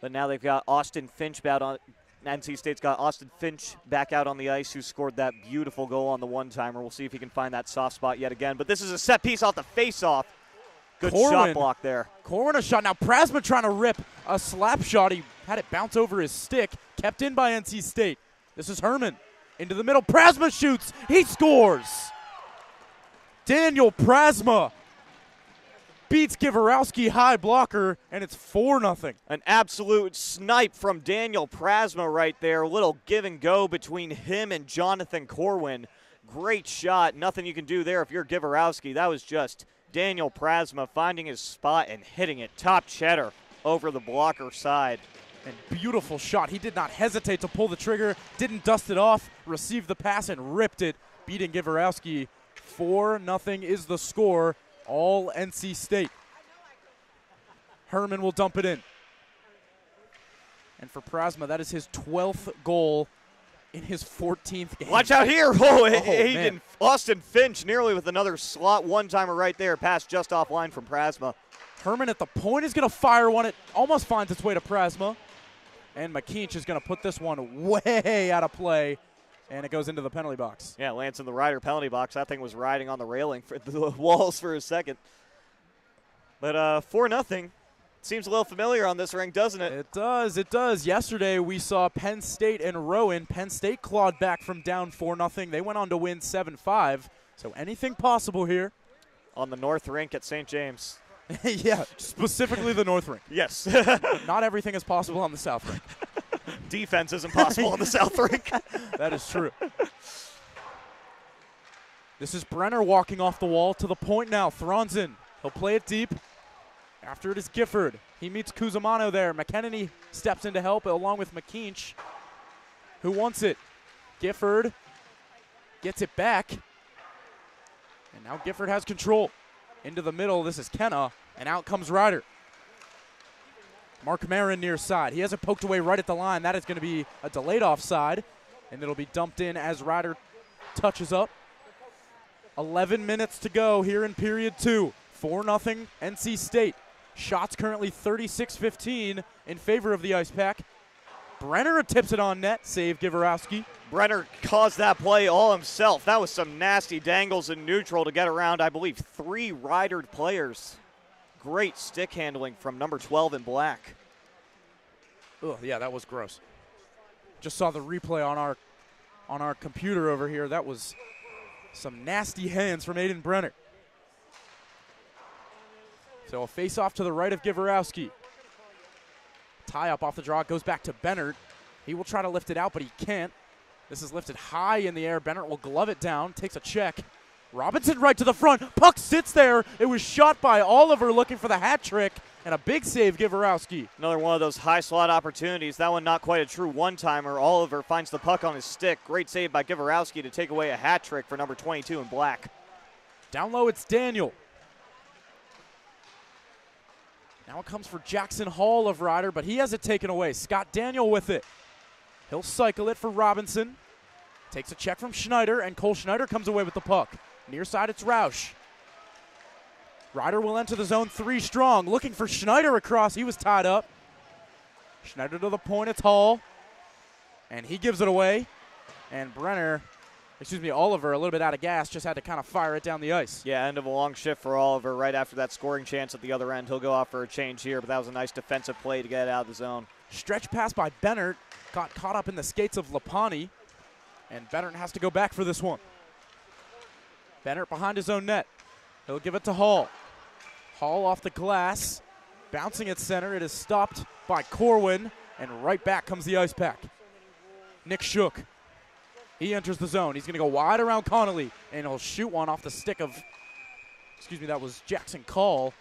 But now they've got Austin Finch out on. NC State's got Austin Finch back out on the ice, who scored that beautiful goal on the one-timer. We'll see if he can find that soft spot yet again. But this is a set piece off the face-off. Good shot block there. Corwin a shot. Now Prasma trying to rip a slap shot. He had it bounce over his stick. Kept in by NC State. This is Herman. Into the middle. Prasma shoots. He scores. Daniel Prasma beats Gavorowski high blocker, and it's 4-0. An absolute snipe from Daniel Prasma right there. A little give and go between him and Jonathan Corwin. Great shot. Nothing you can do there if you're Gavorowski. That was just Daniel Prasma finding his spot and hitting it top cheddar over the blocker side. And beautiful shot. He did not hesitate to pull the trigger, didn't dust it off, received the pass and ripped it, beating Gavorowski. 4-0 is the score, all NC State. Herman will dump it in. And for Prasma, that is his 12th goal in his 14th game. Watch out here. Aiden Austin Finch nearly with another slot one-timer right there. Pass just offline from Prasma. Herman at the point is going to fire one. It almost finds its way to Prasma. And McKeach is going to put this one way out of play. And it goes into the penalty box. Yeah, lands in the Rider penalty box. That thing was riding on the railing for the walls for a second. But 4-0. Seems a little familiar on this ring, doesn't it? It does, it does. Yesterday we saw Penn State and Rowan. Penn State clawed back from down 4-0. They went on to win 7-5. So anything possible here. On the North Rink at St. James. Yeah, specifically the North Rink. Yes. Not everything is possible on the South Rink. Defense isn't possible on the South Rink. That is true. This is Brenner walking off the wall to the point now. Thronson, he'll play it deep. After it is Gifford. He meets Cusimano there. McKennedy steps in to help along with McKeach, who wants it. Gifford gets it back. And now Gifford has control. Into the middle, this is Kenna, and out comes Ryder. Mark Marin near side. He has it poked away right at the line. That is going to be a delayed offside, and it'll be dumped in as Ryder touches up. 11 minutes to go here in period 2. 4-0 NC State. Shots currently 36-15 in favor of the Ice Pack. Brenner tips it on net. Save Gavorowski. Brenner caused that play all himself. That was some nasty dangles in neutral to get around, I believe, 3 Rider players. Great stick handling from number 12 in black. Oh, yeah, that was gross. Just saw the replay on our computer over here. That was some nasty hands from Aiden Brenner. So a face-off to the right of Gavorowski. Tie-up off the draw, goes back to Bennert. He will try to lift it out, but he can't. This is lifted high in the air. Bennert will glove it down, takes a check. Robinson right to the front. Puck sits there. It was shot by Oliver looking for the hat trick, and a big save, Gavorowski. Another one of those high slot opportunities. That one not quite a true one-timer. Oliver finds the puck on his stick. Great save by Gavorowski to take away a hat trick for number 22 in black. Down low, it's Daniel. Now it comes for Jackson Hall of Ryder, but he has it taken away. Scott Daniel with it. He'll cycle it for Robinson. Takes a check from Schneider, and Cole Schneider comes away with the puck. Near side, it's Roush. Ryder will enter the zone 3 strong, looking for Schneider across. He was tied up. Schneider to the point, it's Hall. And he gives it away. And Oliver, a little bit out of gas, just had to kind of fire it down the ice. Yeah, end of a long shift for Oliver right after that scoring chance at the other end. He'll go off for a change here, but that was a nice defensive play to get it out of the zone. Stretch pass by Bennert, got caught up in the skates of Lapani. And Bennert has to go back for this one. Bennert behind his own net. He'll give it to Hall. Hall off the glass. Bouncing at center. It is stopped by Corwin. And right back comes the ice pack. Nick Shook. He enters the zone. He's going to go wide around Connolly. And he'll shoot one off the stick of, that was Jackson Call.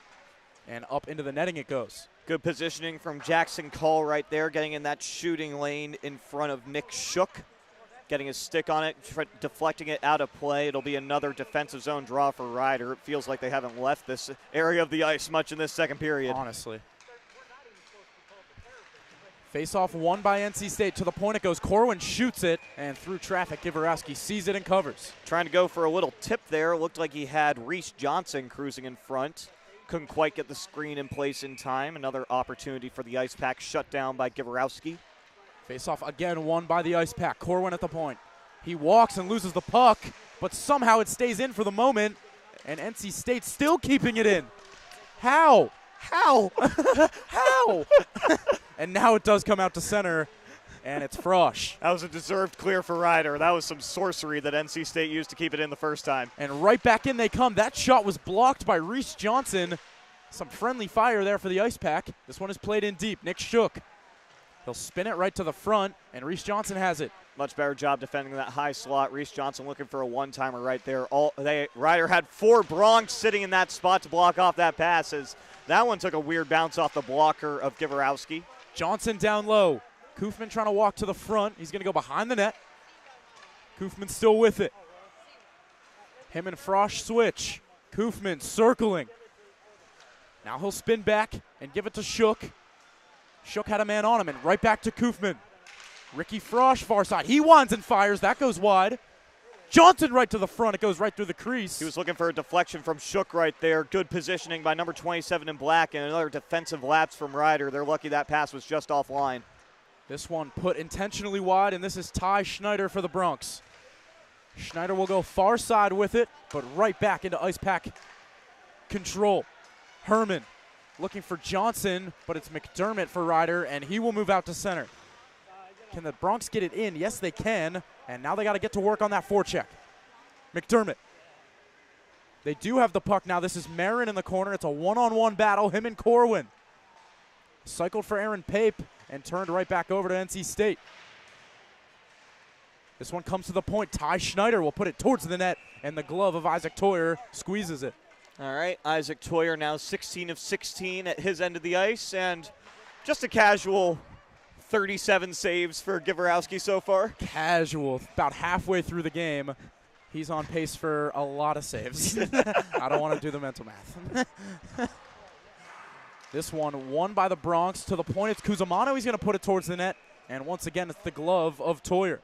And up into the netting it goes. Good positioning from Jackson Call right there, getting in that shooting lane in front of Nick Shook. Getting his stick on it, deflecting it out of play. It'll be another defensive zone draw for Ryder. It feels like they haven't left this area of the ice much in this second period. Honestly. Face-off won by NC State. To the point it goes. Corwin shoots it, and through traffic, Givorowski sees it and covers. Trying to go for a little tip there. Looked like he had Reese Johnson cruising in front. Couldn't quite get the screen in place in time. Another opportunity for the ice pack shut down by Givorowski. Face-off again won by the ice pack. Corwin at the point. He walks and loses the puck, but somehow it stays in for the moment, and NC State still keeping it in. How? How? And now it does come out to center, and it's Frosch. That was a deserved clear for Ryder. That was some sorcery that NC State used to keep it in the first time. And right back in they come. That shot was blocked by Reese Johnson. Some friendly fire there for the ice pack. This one is played in deep. Nick Shook. He'll spin it right to the front, and Reese Johnson has it. Much better job defending that high slot. Reese Johnson looking for a one-timer right there. Ryder had 4 Bronx sitting in that spot to block off that pass, as that one took a weird bounce off the blocker of Givorowski. Johnson down low. Koofman trying to walk to the front. He's going to go behind the net. Koofman still with it. Him and Frosch switch. Koofman circling. Now he'll spin back and give it to Shook. Shook had a man on him, and right back to Koofman. Ricky Frosch, far side. He winds and fires. That goes wide. Johnson right to the front. It goes right through the crease. He was looking for a deflection from Shook right there. Good positioning by number 27 in black, and another defensive lapse from Ryder. They're lucky that pass was just offline. This one put intentionally wide, and this is Ty Schneider for the Bronx. Schneider will go far side with it, but right back into ice pack control. Herman looking for Johnson, but it's McDermott for Ryder, and he will move out to center. Can the Bronx get it in? Yes, they can, and now they got to get to work on that forecheck. McDermott. They do have the puck now. This is Marin in the corner. It's a one-on-one battle, him and Corwin. Cycled for Aaron Pape and turned right back over to NC State. This one comes to the point. Ty Schneider will put it towards the net, and the glove of Isaac Toyer squeezes it. All right, Isaac Toyer now 16 of 16 at his end of the ice, and just a casual 37 saves for Givorowski so far. Casual, about halfway through the game. He's on pace for a lot of saves. I don't want to do the mental math. This one won by the Bronx. To the point, it's Cusimano. He's going to put it towards the net, and once again, it's the glove of Toyer.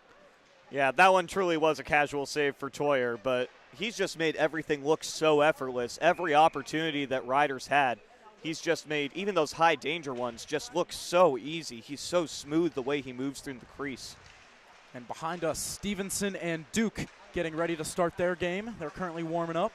Yeah, that one truly was a casual save for Toyer, but he's just made everything look so effortless. Every opportunity that Ryder's had, he's just made, even those high danger ones, just look so easy. He's so smooth the way he moves through the crease. And behind us, Stevenson and Duke getting ready to start their game. They're currently warming up.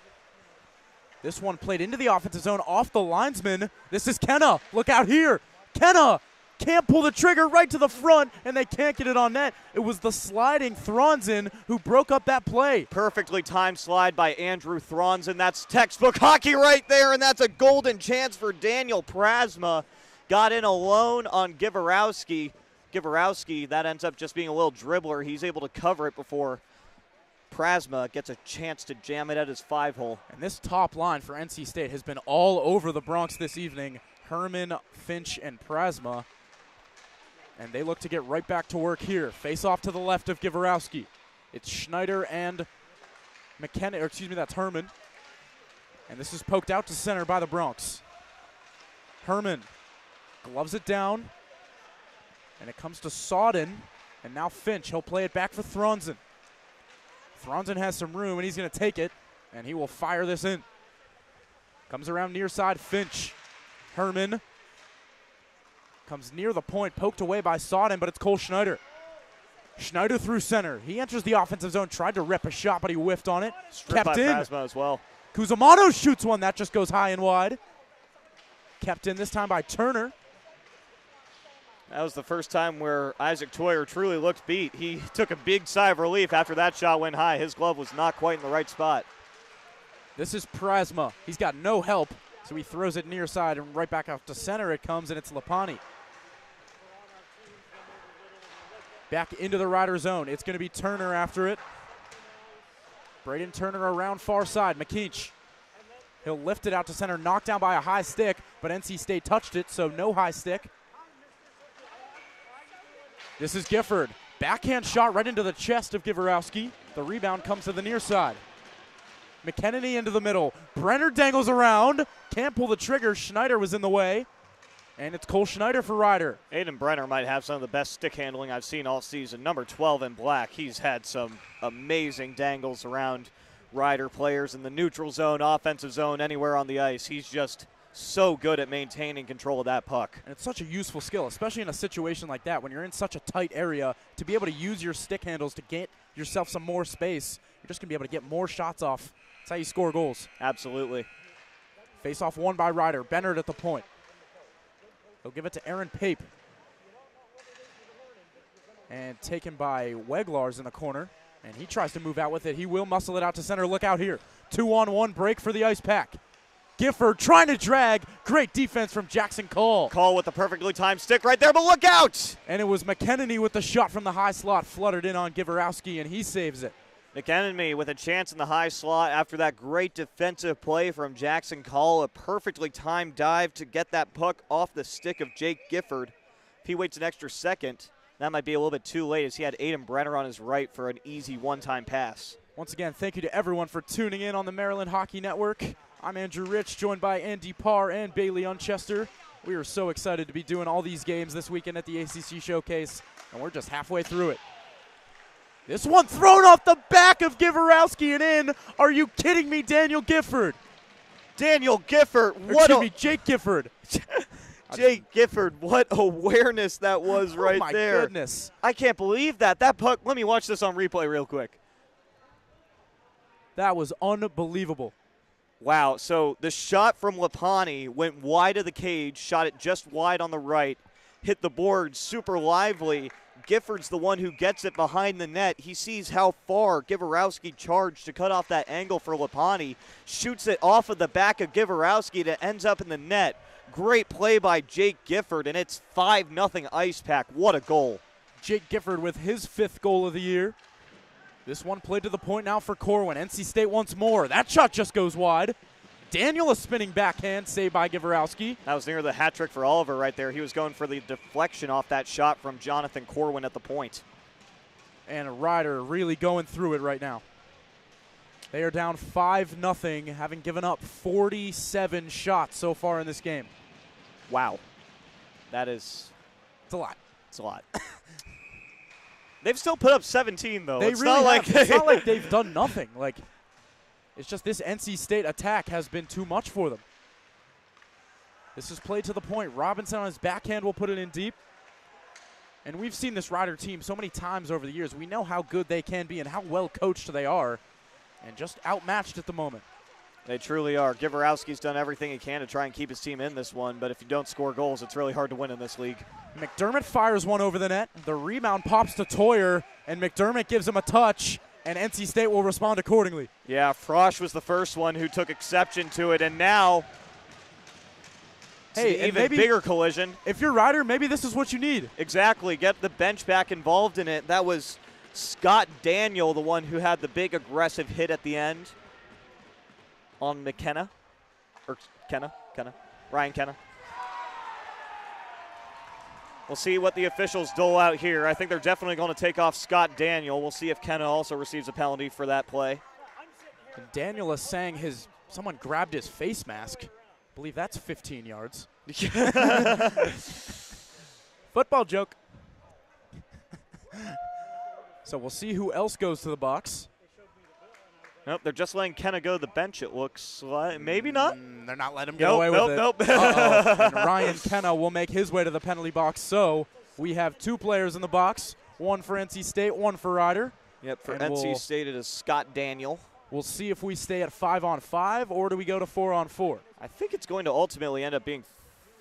This one played into the offensive zone off the linesman. This is Kenna. Look out here. Kenna can't pull the trigger right to the front, and they can't get it on net. It was the sliding Thronzen who broke up that play. Perfectly timed slide by Andrew Thronzen. That's textbook hockey right there, and that's a golden chance for Daniel Prasma. Got in alone on Givorowski. Givorowski, that ends up just being a little dribbler. He's able to cover it before Prasma gets a chance to jam it at his 5-hole. And this top line for NC State has been all over the Bronx this evening. Herman, Finch, and Prasma. And they look to get right back to work here. Face off to the left of Givorowski. It's Schneider and McKenna, or excuse me, that's Herman. And this is poked out to center by the Bronx. Herman gloves it down. And it comes to Sawden. And now Finch, he'll play it back for Thronzen. Franzen has some room, and he's going to take it, and he will fire this in. Comes around near side, Finch. Herman comes near the point, poked away by Sodden, but it's Cole Schneider. Schneider through center. He enters the offensive zone, tried to rip a shot, but he whiffed on it. Stripped Kept by in. Prasma as well. Cusimano shoots one. That just goes high and wide. Kept in this time by Turner. That was the first time where Isaac Toyer truly looked beat. He took a big sigh of relief after that shot went high. His glove was not quite in the right spot. This is Prasma. He's got no help, so he throws it near side, and right back out to center it comes, and it's Lapani. Back into the Rider zone. It's going to be Turner after it. Braden Turner around far side. McKeach. He'll lift it out to center, knocked down by a high stick, but NC State touched it, so no high stick. This is Gifford. Backhand shot right into the chest of Giverowski. The rebound comes to the near side. McKennedy into the middle. Brenner dangles around. Can't pull the trigger. Schneider was in the way. And it's Cole Schneider for Rider. Aiden Brenner might have some of the best stick handling I've seen all season. Number 12 in black. He's had some amazing dangles around Rider players in the neutral zone, offensive zone, anywhere on the ice. He's just so good at maintaining control of that puck. And it's such a useful skill, especially in a situation like that when you're in such a tight area, to be able to use your stick handles to get yourself some more space. You're just going to be able to get more shots off. That's how you score goals. Absolutely. Face off won by Rider. Bennett at the point. He'll give it to Aaron Pape. And taken by Weglars in the corner. And he tries to move out with it. He will muscle it out to center. Look out here. 2-on-1 break for the Ice Pack. Gifford trying to drag. Great defense from Jackson Call. Call with the perfectly timed stick right there, but look out! And it was McKennedy with the shot from the high slot. Fluttered in on Giverowski, and he saves it. McKennedy with a chance in the high slot after that great defensive play from Jackson Call. A perfectly timed dive to get that puck off the stick of Jake Gifford. If he waits an extra second, that might be a little bit too late as he had Aiden Brenner on his right for an easy one-time pass. Once again, thank you to everyone for tuning in on the Maryland Hockey Network. I'm Andrew Rich, joined by Andy Parr and Bailey Unchester. We are so excited to be doing all these games this weekend at the ACC Showcase, and we're just halfway through it. This one thrown off the back of Giverowski and in. Are you kidding me, Daniel Gifford? Daniel Gifford, Jake Gifford. Jake Gifford, what awareness that was right there. Oh, my goodness. I can't believe that. That puck, let me watch this on replay real quick. That was unbelievable. Wow, so the shot from Lapani went wide of the cage, shot it just wide on the right, hit the board super lively. Gifford's the one who gets it behind the net. He sees how far Giverowski charged to cut off that angle for Lapani, shoots it off of the back of Giverowski that ends up in the net. Great play by Jake Gifford, and it's 5-0 Ice Pack. What a goal. Jake Gifford with his 5th goal of the year. This one played to the point now for Corwin. NC State once more. That shot just goes wide. Daniel, a spinning backhand, saved by Giverowski. That was near the hat trick for Oliver right there. He was going for the deflection off that shot from Jonathan Corwin at the point. And Rider really going through it right now. They are down 5-0, having given up 47 shots so far in this game. Wow. That is... It's a lot. It's a lot. They've still put up 17, though. It's not like they've done nothing. Like, it's just this NC State attack has been too much for them. This is played to the point. Robinson on his backhand will put it in deep. And we've seen this Rider team so many times over the years. We know how good they can be and how well coached they are. And just outmatched at the moment. They truly are. Giverowski's done everything he can to try and keep his team in this one, but if you don't score goals, it's really hard to win in this league. McDermott fires one over the net. The rebound pops to Toyer, and McDermott gives him a touch, and NC State will respond accordingly. Yeah, Frosch was the first one who took exception to it, and now hey, an even bigger collision. If you're Rider, maybe this is what you need. Exactly. Get the bench back involved in it. That was Scott Daniel, the one who had the big aggressive hit at the end on McKenna. Or Ryan Kenna. We'll see what the officials dole out here. I think they're definitely going to take off Scott Daniel. We'll see if Kenna also receives a penalty for that play. And Daniel is saying someone grabbed his face mask. I believe that's 15 yards. Football joke. So we'll see who else goes to the box. Nope, they're just letting Kenna go to the bench, it looks like. Maybe not. They're not letting him get away with it. Nope. And Ryan Kenna will make his way to the penalty box. So we have 2 players in the box, one for NC State, one for Ryder. Yep, for NC State it is Scott Daniel. We'll see if we stay at 5-on-5 or do we go to 4-on-4. I think it's going to ultimately end up being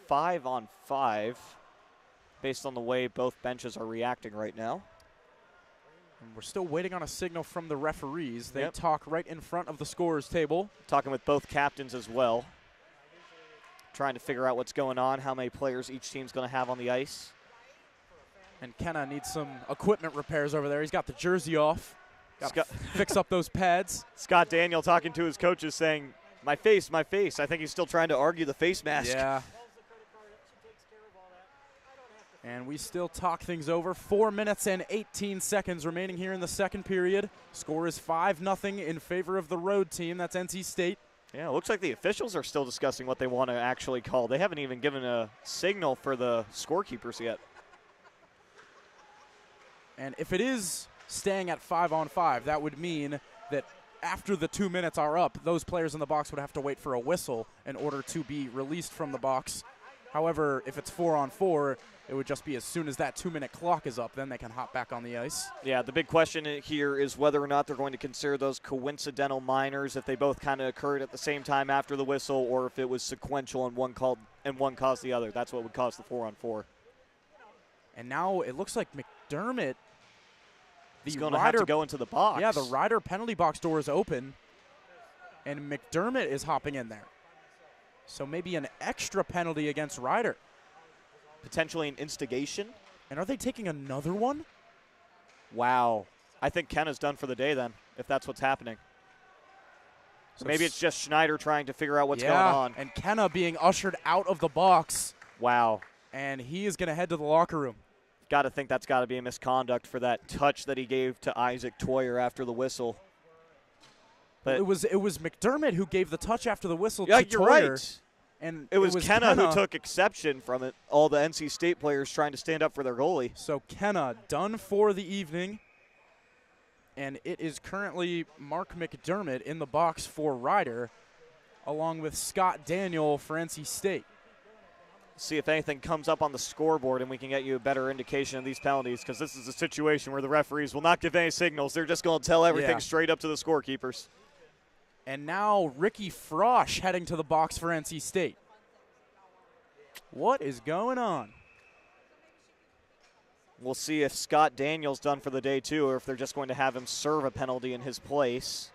5-on-5 based on the way both benches are reacting right now. And we're still waiting on a signal from the referees. They Yep. talk right in front of the scorer's table. Talking with both captains as well. Trying to figure out what's going on, how many players each team's going to have on the ice. And Kenna needs some equipment repairs over there. He's got the jersey off. Got to fix up those pads. Scott Daniel talking to his coaches saying, my face, my face. I think he's still trying to argue the face mask. Yeah. And we still talk things over. 4 minutes and 18 seconds remaining here in the second period. Score is 5-0 in favor of the road team. That's NC State. Yeah, it looks like the officials are still discussing what they want to actually call. They haven't even given a signal for the scorekeepers yet. And if it is staying at 5-on-5, that would mean that after the 2 minutes are up, those players in the box would have to wait for a whistle in order to be released from the box. However, if it's 4-on-4, it would just be as soon as that 2-minute clock is up, then they can hop back on the ice. Yeah, the big question here is whether or not they're going to consider those coincidental minors, if they both kind of occurred at the same time after the whistle, or if it was sequential and one caused the other. That's what would cause the 4-on-4. And now it looks like McDermott, He's going to have to go into the box. Yeah, the Ryder penalty box door is open, and McDermott is hopping in there. So maybe an extra penalty against Ryder. Potentially an instigation. And are they taking another one? Wow. I think Kenna's done for the day then, if that's what's happening. So maybe it's just Schneider trying to figure out what's going on. And Kenna being ushered out of the box. Wow. And he is going to head to the locker room. Got to think that's got to be a misconduct for that touch that he gave to Isaac Toyer after the whistle. But it was McDermott who gave the touch after the whistle to you're Toyer. Right. And it was Kenna who took exception from it, all the NC State players trying to stand up for their goalie. So Kenna done for the evening, and it is currently Mark McDermott in the box for Ryder, along with Scott Daniel for NC State. See if anything comes up on the scoreboard and we can get you a better indication of these penalties, because this is a situation where the referees will not give any signals. They're just going to tell everything straight up to the scorekeepers. And now Ricky Frosch heading to the box for NC State. What is going on? We'll see if Scott Daniel's done for the day too, or if they're just going to have him serve a penalty in his place.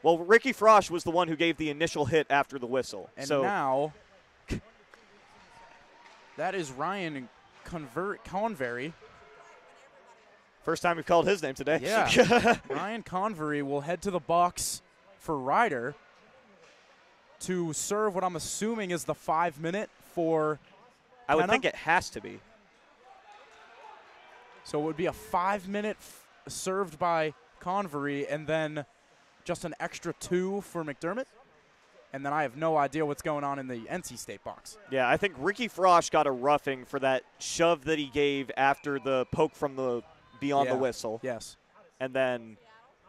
Well, Ricky Frosch was the one who gave the initial hit after the whistle. And now that is Ryan Convery. First time we've called his name today. Yeah. Ryan Convery will head to the box for Ryder to serve what I'm assuming is the 5-minute for I would Kenna. think it has to be. So it would be a 5-minute served by Convery and then just an extra 2 for McDermott. And then I have no idea what's going on in the NC State box. Yeah, I think Ricky Frosch got a roughing for that shove that he gave after the poke from the beyond the whistle. Yes. And then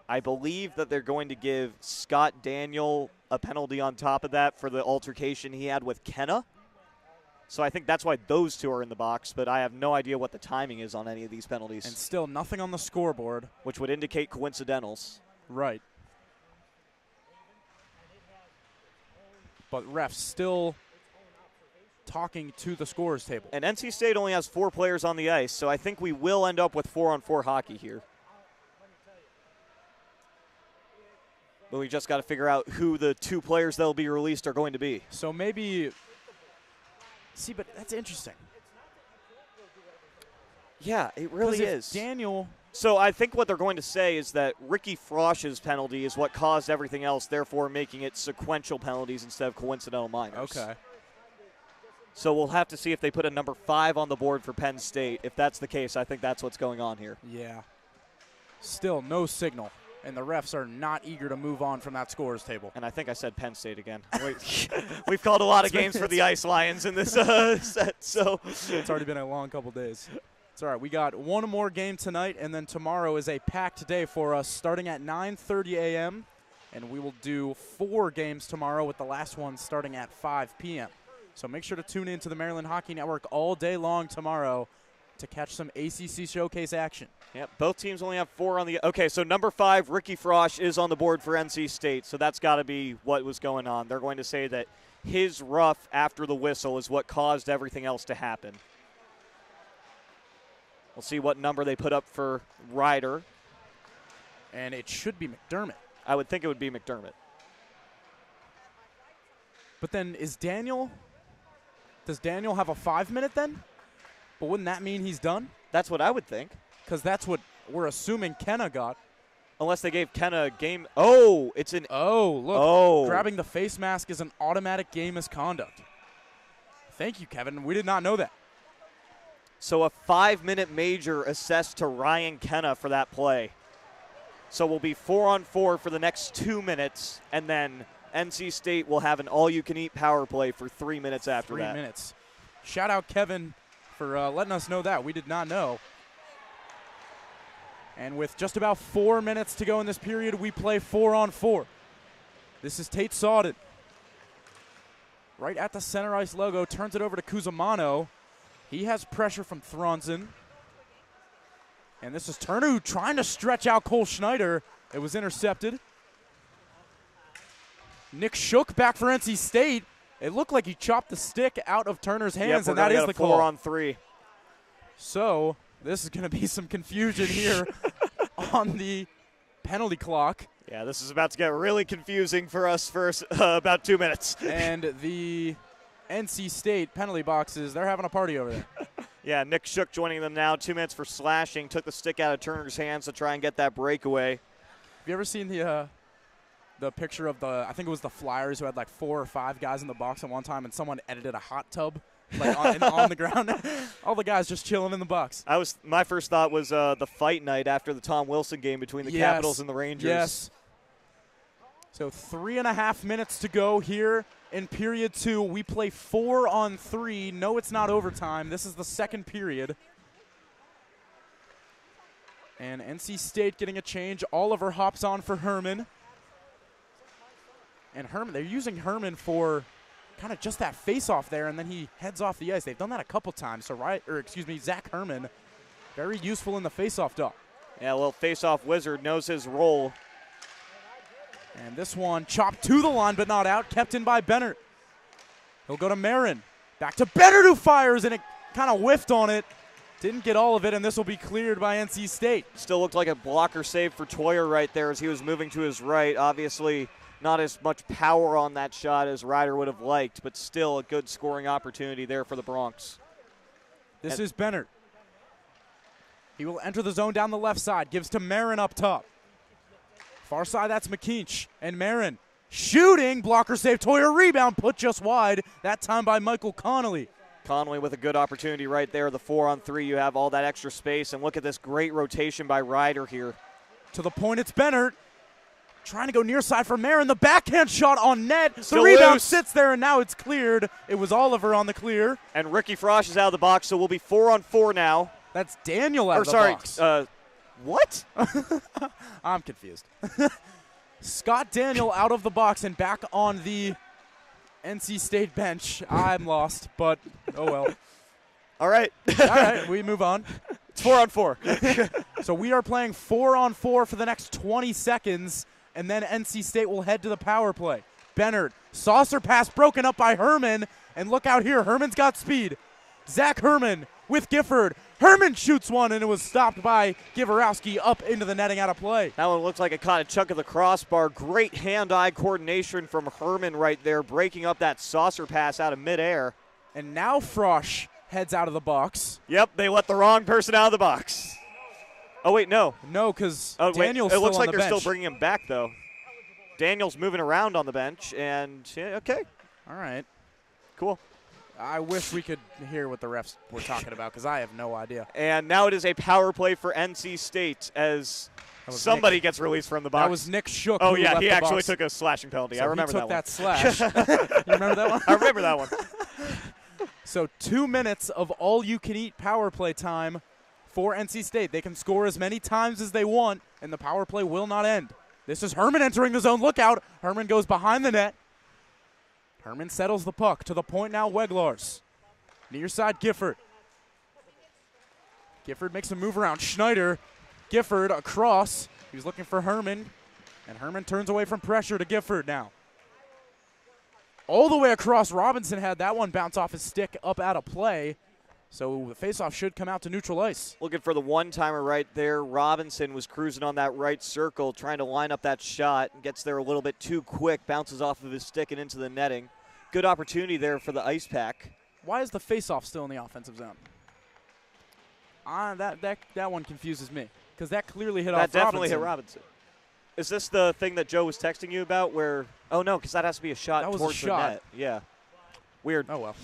I believe that they're going to give Scott Daniel a penalty on top of that for the altercation he had with Kenna. So I think that's why those two are in the box, but I have no idea what the timing is on any of these penalties. And still nothing on the scoreboard. Which would indicate coincidentals. Right. But refs still talking to the scorers table. And NC State only has 4 players on the ice, so I think we will end up with 4-on-4 hockey here. But we just got to figure out who the 2 players that will be released are going to be. So maybe, see, but that's interesting. Yeah, it really is. Daniel. So I think what they're going to say is that Ricky Frosch's penalty is what caused everything else, therefore making it sequential penalties instead of coincidental minors. Okay. So we'll have to see if they put a number 5 on the board for Penn State. If that's the case, I think that's what's going on here. Yeah. Still no signal, and the refs are not eager to move on from that scorers table. And I think I said Penn State again. We've called a lot of games for the Ice Lions in this set, so. It's already been a long couple days. It's all right. We got one more game tonight, and then tomorrow is a packed day for us, starting at 9:30 a.m. And we will do 4 games tomorrow with the last one starting at 5 p.m. So make sure to tune in to the Maryland Hockey Network all day long tomorrow to catch some ACC Showcase action. Yep, both teams only have 4 on the – okay, so number 5, Ricky Frosch, is on the board for NC State, so that's got to be what was going on. They're going to say that his rough after the whistle is what caused everything else to happen. We'll see what number they put up for Ryder. And it should be McDermott. I would think it would be McDermott. But then does Daniel have a 5-minute then? But wouldn't that mean he's done? That's what I would think. Because that's what we're assuming Kenna got. Unless they gave Kenna a game. Oh, it's an. Oh, look. Oh. Grabbing the face mask is an automatic game misconduct. Thank you, Kevin. We did not know that. So a 5-minute major assessed to Ryan Kenna for that play. So we'll be 4-on-4 for the next 2 minutes, and then NC State will have an all-you-can-eat power play for 3 minutes after that. 3 minutes. Shout out Kevin for letting us know that. We did not know. And with just about 4 minutes to go in this period, we play 4-on-4. This is Tate Sawden. Right at the center ice logo, turns it over to Cusimano. He has pressure from Thronson. And this is Turner who trying to stretch out Cole Schneider. It was intercepted. Nick Shook back for NC State. It looked like he chopped the stick out of Turner's hands, and that is the call. 4-on-3. So this is going to be some confusion here on the penalty clock. Yeah, this is about to get really confusing for us for about 2 minutes. And the NC State penalty boxes, they're having a party over there. Yeah, Nick Shook joining them now. 2 minutes for slashing. Took the stick out of Turner's hands to try and get that breakaway. Have you ever seen the picture of I think it was the Flyers who had like 4 or 5 guys in the box at one time, and someone edited a hot tub like on the ground? All the guys just chilling in the box. My first thought was the fight night after the Tom Wilson game between the Capitals and the Rangers. Yes. So 3.5 minutes to go here in period 2. We play 4-on-3. No, it's not overtime. This is the second period. And NC State getting a change. Oliver hops on for Herman. And Herman, they're using Herman for kind of just that face-off there, and then he heads off the ice. They've done that a couple times. So Zach Herman, very useful in the face-off dot. Yeah, a little face-off wizard, knows his role. And this one chopped to the line but not out, kept in by Bennett. He'll go to Marin. Back to Bennett who fires, and it kind of whiffed on it. Didn't get all of it, and this will be cleared by NC State. Still looked like a blocker save for Toyer right there as he was moving to his right. Obviously not as much power on that shot as Ryder would have liked, but still a good scoring opportunity there for the Bronx. This is Bennett. He will enter the zone down the left side, gives to Marin up top. Far side, that's McKeach. And Marin shooting, blocker save, Toyer rebound, put just wide, that time by Michael Connolly. Connolly with a good opportunity right there. The 4-on-3, you have all that extra space, and look at this great rotation by Ryder here. To the point, it's Bennett. Trying to go near side for Marin. The backhand shot on net. Still the rebound loose. sits there, and now it's cleared. It was Oliver on the clear. And Ricky Frosch is out of the box, so we'll be 4-on-4 now. That's Daniel out of the box. What? I'm confused. Scott Daniel out of the box and back on the NC State bench. I'm lost, but oh well. All right. All right, we move on. It's 4-on-4. So we are playing 4-on-4 for the next 20 seconds, and then NC State will head to the power play. Bennett, saucer pass broken up by Herman, and look out here. Herman's got speed. Zach Herman with Gifford. Herman shoots one, and it was stopped by Givorowski up into the netting out of play. That one looks like it caught a chunk of the crossbar. Great hand-eye coordination from Herman right there, breaking up that saucer pass out of midair. And now Frosch heads out of the box. Yep, they let the wrong person out of the box. Oh, wait, no. No, because Daniel's still on the bench. It looks like they're bench. still bringing him back, though. Daniel's moving around on the bench, and yeah, okay. All right. Cool. I wish we could hear what the refs were talking about because I have no idea. And now it is a power play for NC State as somebody gets released from the box. That was Nick Shook. Oh, who yeah, left he the actually box. took a slashing penalty. So I remember he took that slash. You remember that one? I remember that one. So 2 minutes of all-you-can-eat power play time for NC State. They can score as many times as they want, and the power play will not end. This is Herman entering the zone. Look out. Herman goes behind the net. Herman settles the puck to the point now. Weglars. Near side, Gifford. Gifford makes a move around. Schneider. Gifford across. He was looking for Herman. And Herman turns away from pressure to Gifford now. All the way across. Robinson had that one bounce off his stick up out of play. So the faceoff should come out to neutral ice. Looking for the one-timer right there. Robinson was cruising on that right circle, trying to line up that shot. Gets there a little bit too quick, bounces off of his stick and into the netting. Good opportunity there for the ice pack. Why is the faceoff still in the offensive zone? That one confuses me, because that clearly hit off Robinson. That definitely hit Robinson. Is this the thing that Joe was texting you about where, oh no, because that has to be a shot towards the net. Yeah. Weird. Oh, well.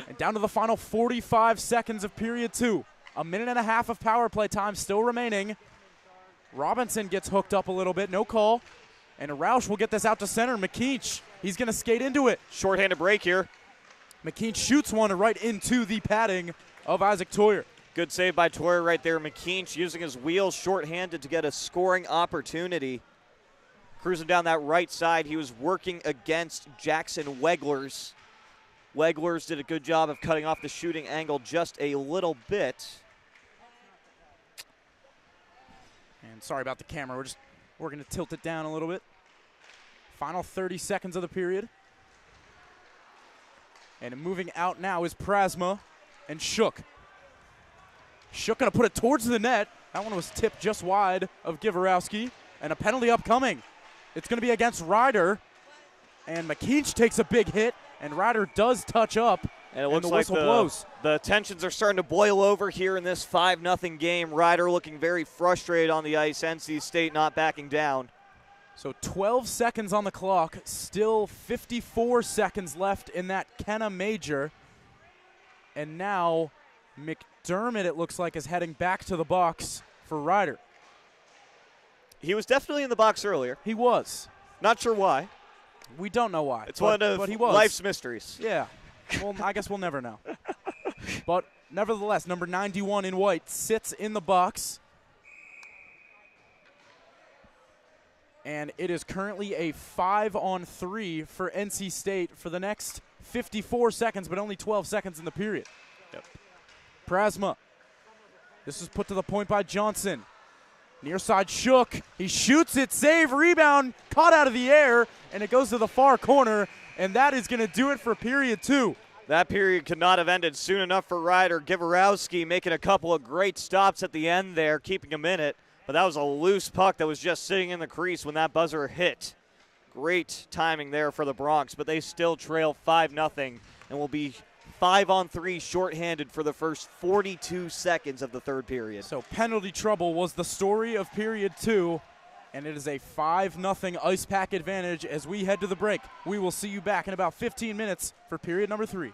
And down to the final 45 seconds of period 2. A minute and a half of power play time still remaining. Robinson gets hooked up a little bit. No call. And Roush will get this out to center. McKeach, he's going to skate into it. Shorthanded break here. McKeach shoots one right into the padding of Isaac Toyer. Good save by Toyer right there. McKeach using his wheels shorthanded to get a scoring opportunity. Cruising down that right side, he was working against Jackson Weglars. Weglars did a good job of cutting off the shooting angle just a little bit. And sorry about the camera, we're going to tilt it down a little bit. Final 30 seconds of the period. And moving out now is Prasma and Shook. Shook going to put it towards the net. That one was tipped just wide of Givorowski. And a penalty upcoming. It's going to be against Ryder. And McKeach takes a big hit. And Ryder does touch up. And it looks the like whistle blows. The tensions are starting to boil over here in this 5-0 game. Ryder looking very frustrated on the ice. NC State not backing down. So 12 seconds on the clock. Still 54 seconds left in that Kenna Major. And now McDermott, it looks like, is heading back to the box for Ryder. He was definitely in the box earlier. He was. Not sure why. We don't know why. It's one of life's mysteries. Yeah. Well, I guess we'll never know. But nevertheless, number 91 in white sits in the box. And it is currently a 5-on-3 for NC State for the next 54 seconds, but only 12 seconds in the period. Yep. Prasma. This is put to the point by Johnson. Near side, Shook. He shoots it, save, rebound, caught out of the air, and it goes to the far corner, and that is going to do it for period 2. That period could not have ended soon enough for Ryder. Givorowski making a couple of great stops at the end there, keeping him in it, but that was a loose puck that was just sitting in the crease when that buzzer hit. Great timing there for the Bronx, but they still trail 5-0 and will be 5-on-3 shorthanded for the first 42 seconds of the third period. So penalty trouble was the story of period 2, and it is a 5-0 ice pack advantage as we head to the break. We will see you back in about 15 minutes for period number 3.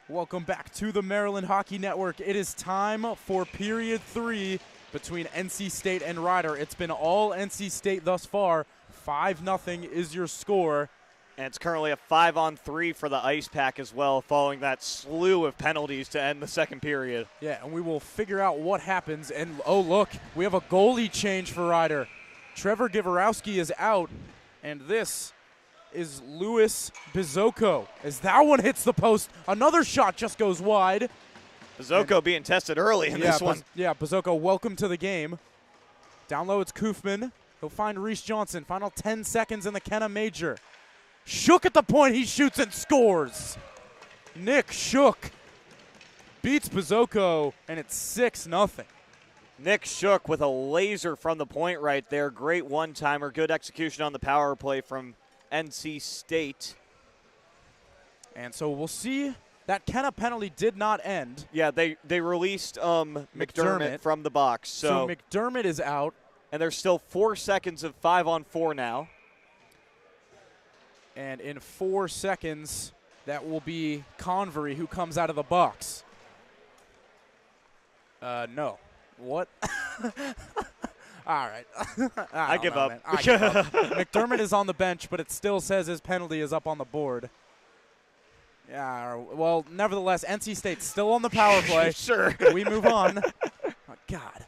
Welcome back to the Maryland Hockey Network. It is time for period 3 between NC State and Rider. It's been all NC State thus far. 5-0 is your score. And it's currently a 5-on-3 for the Ice Pack as well, following that slew of penalties to end the second period. Yeah, and we will figure out what happens. And, oh, look, we have a goalie change for Rider. Trevor Givorowski is out, and this is Louis Bizocco. As that one hits the post, another shot just goes wide. Bizocco being tested early in this one. Bizocco, welcome to the game. Down low, it's Koofman. He'll find Reese Johnson. Final 10 seconds in the Kenna Major. Shook at the point, he shoots and scores. Nick Shook beats Bizocco, and it's 6-0. Nick Shook with a laser from the point right there. Great one-timer, good execution on the power play from NC State. And so we'll see. That Kenna penalty did not end. Yeah, they released McDermott from the box. So McDermott is out. And there's still 4 seconds of 5-on-4 now. And in 4 seconds, that will be Convery who comes out of the box. No. What? All right. I give up. McDermott is on the bench, but it still says his penalty is up on the board. Yeah, well, nevertheless, NC State's still on the power play. Sure. We move on. Oh, God.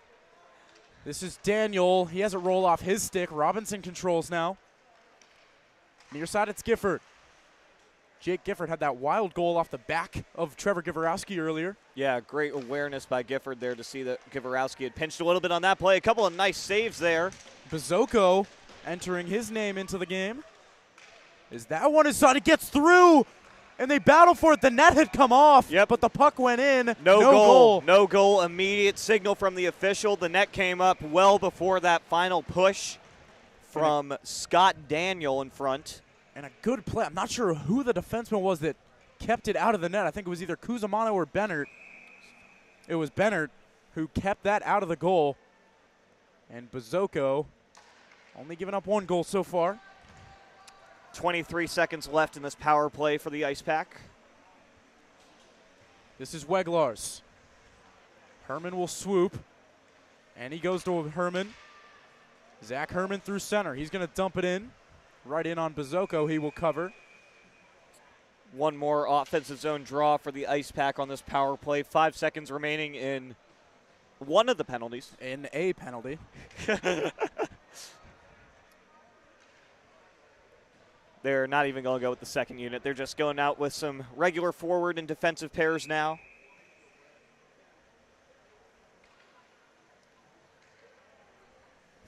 This is Daniel. He has it roll off his stick. Robinson controls now. Near side, it's Gifford. Jake Gifford had that wild goal off the back of Trevor Givorowski earlier. Yeah, great awareness by Gifford there to see that Givorowski had pinched a little bit on that play. A couple of nice saves there. Bizocco entering his name into the game. Is that one is on? It gets through, and they battle for it. The net had come off, but the puck went in. No goal. No goal. Immediate signal from the official. The net came up well before that final push from Scott Daniel in front. And a good play. I'm not sure who the defenseman was that kept it out of the net. I think it was either Cusimano or Bennert. It was Bennert who kept that out of the goal. And Bizocco only giving up 1 goal so far. 23 seconds left in this power play for the Ice Pack. This is Weglars. Herman will swoop. And he goes to Herman. Zach Herman through center. He's going to dump it in. Right in on Bizocco, he will cover. 1 more offensive zone draw for the Ice Pack on this power play. 5 seconds remaining in one of the penalties. In a penalty. They're not even going to go with the second unit. They're just going out with some regular forward and defensive pairs now.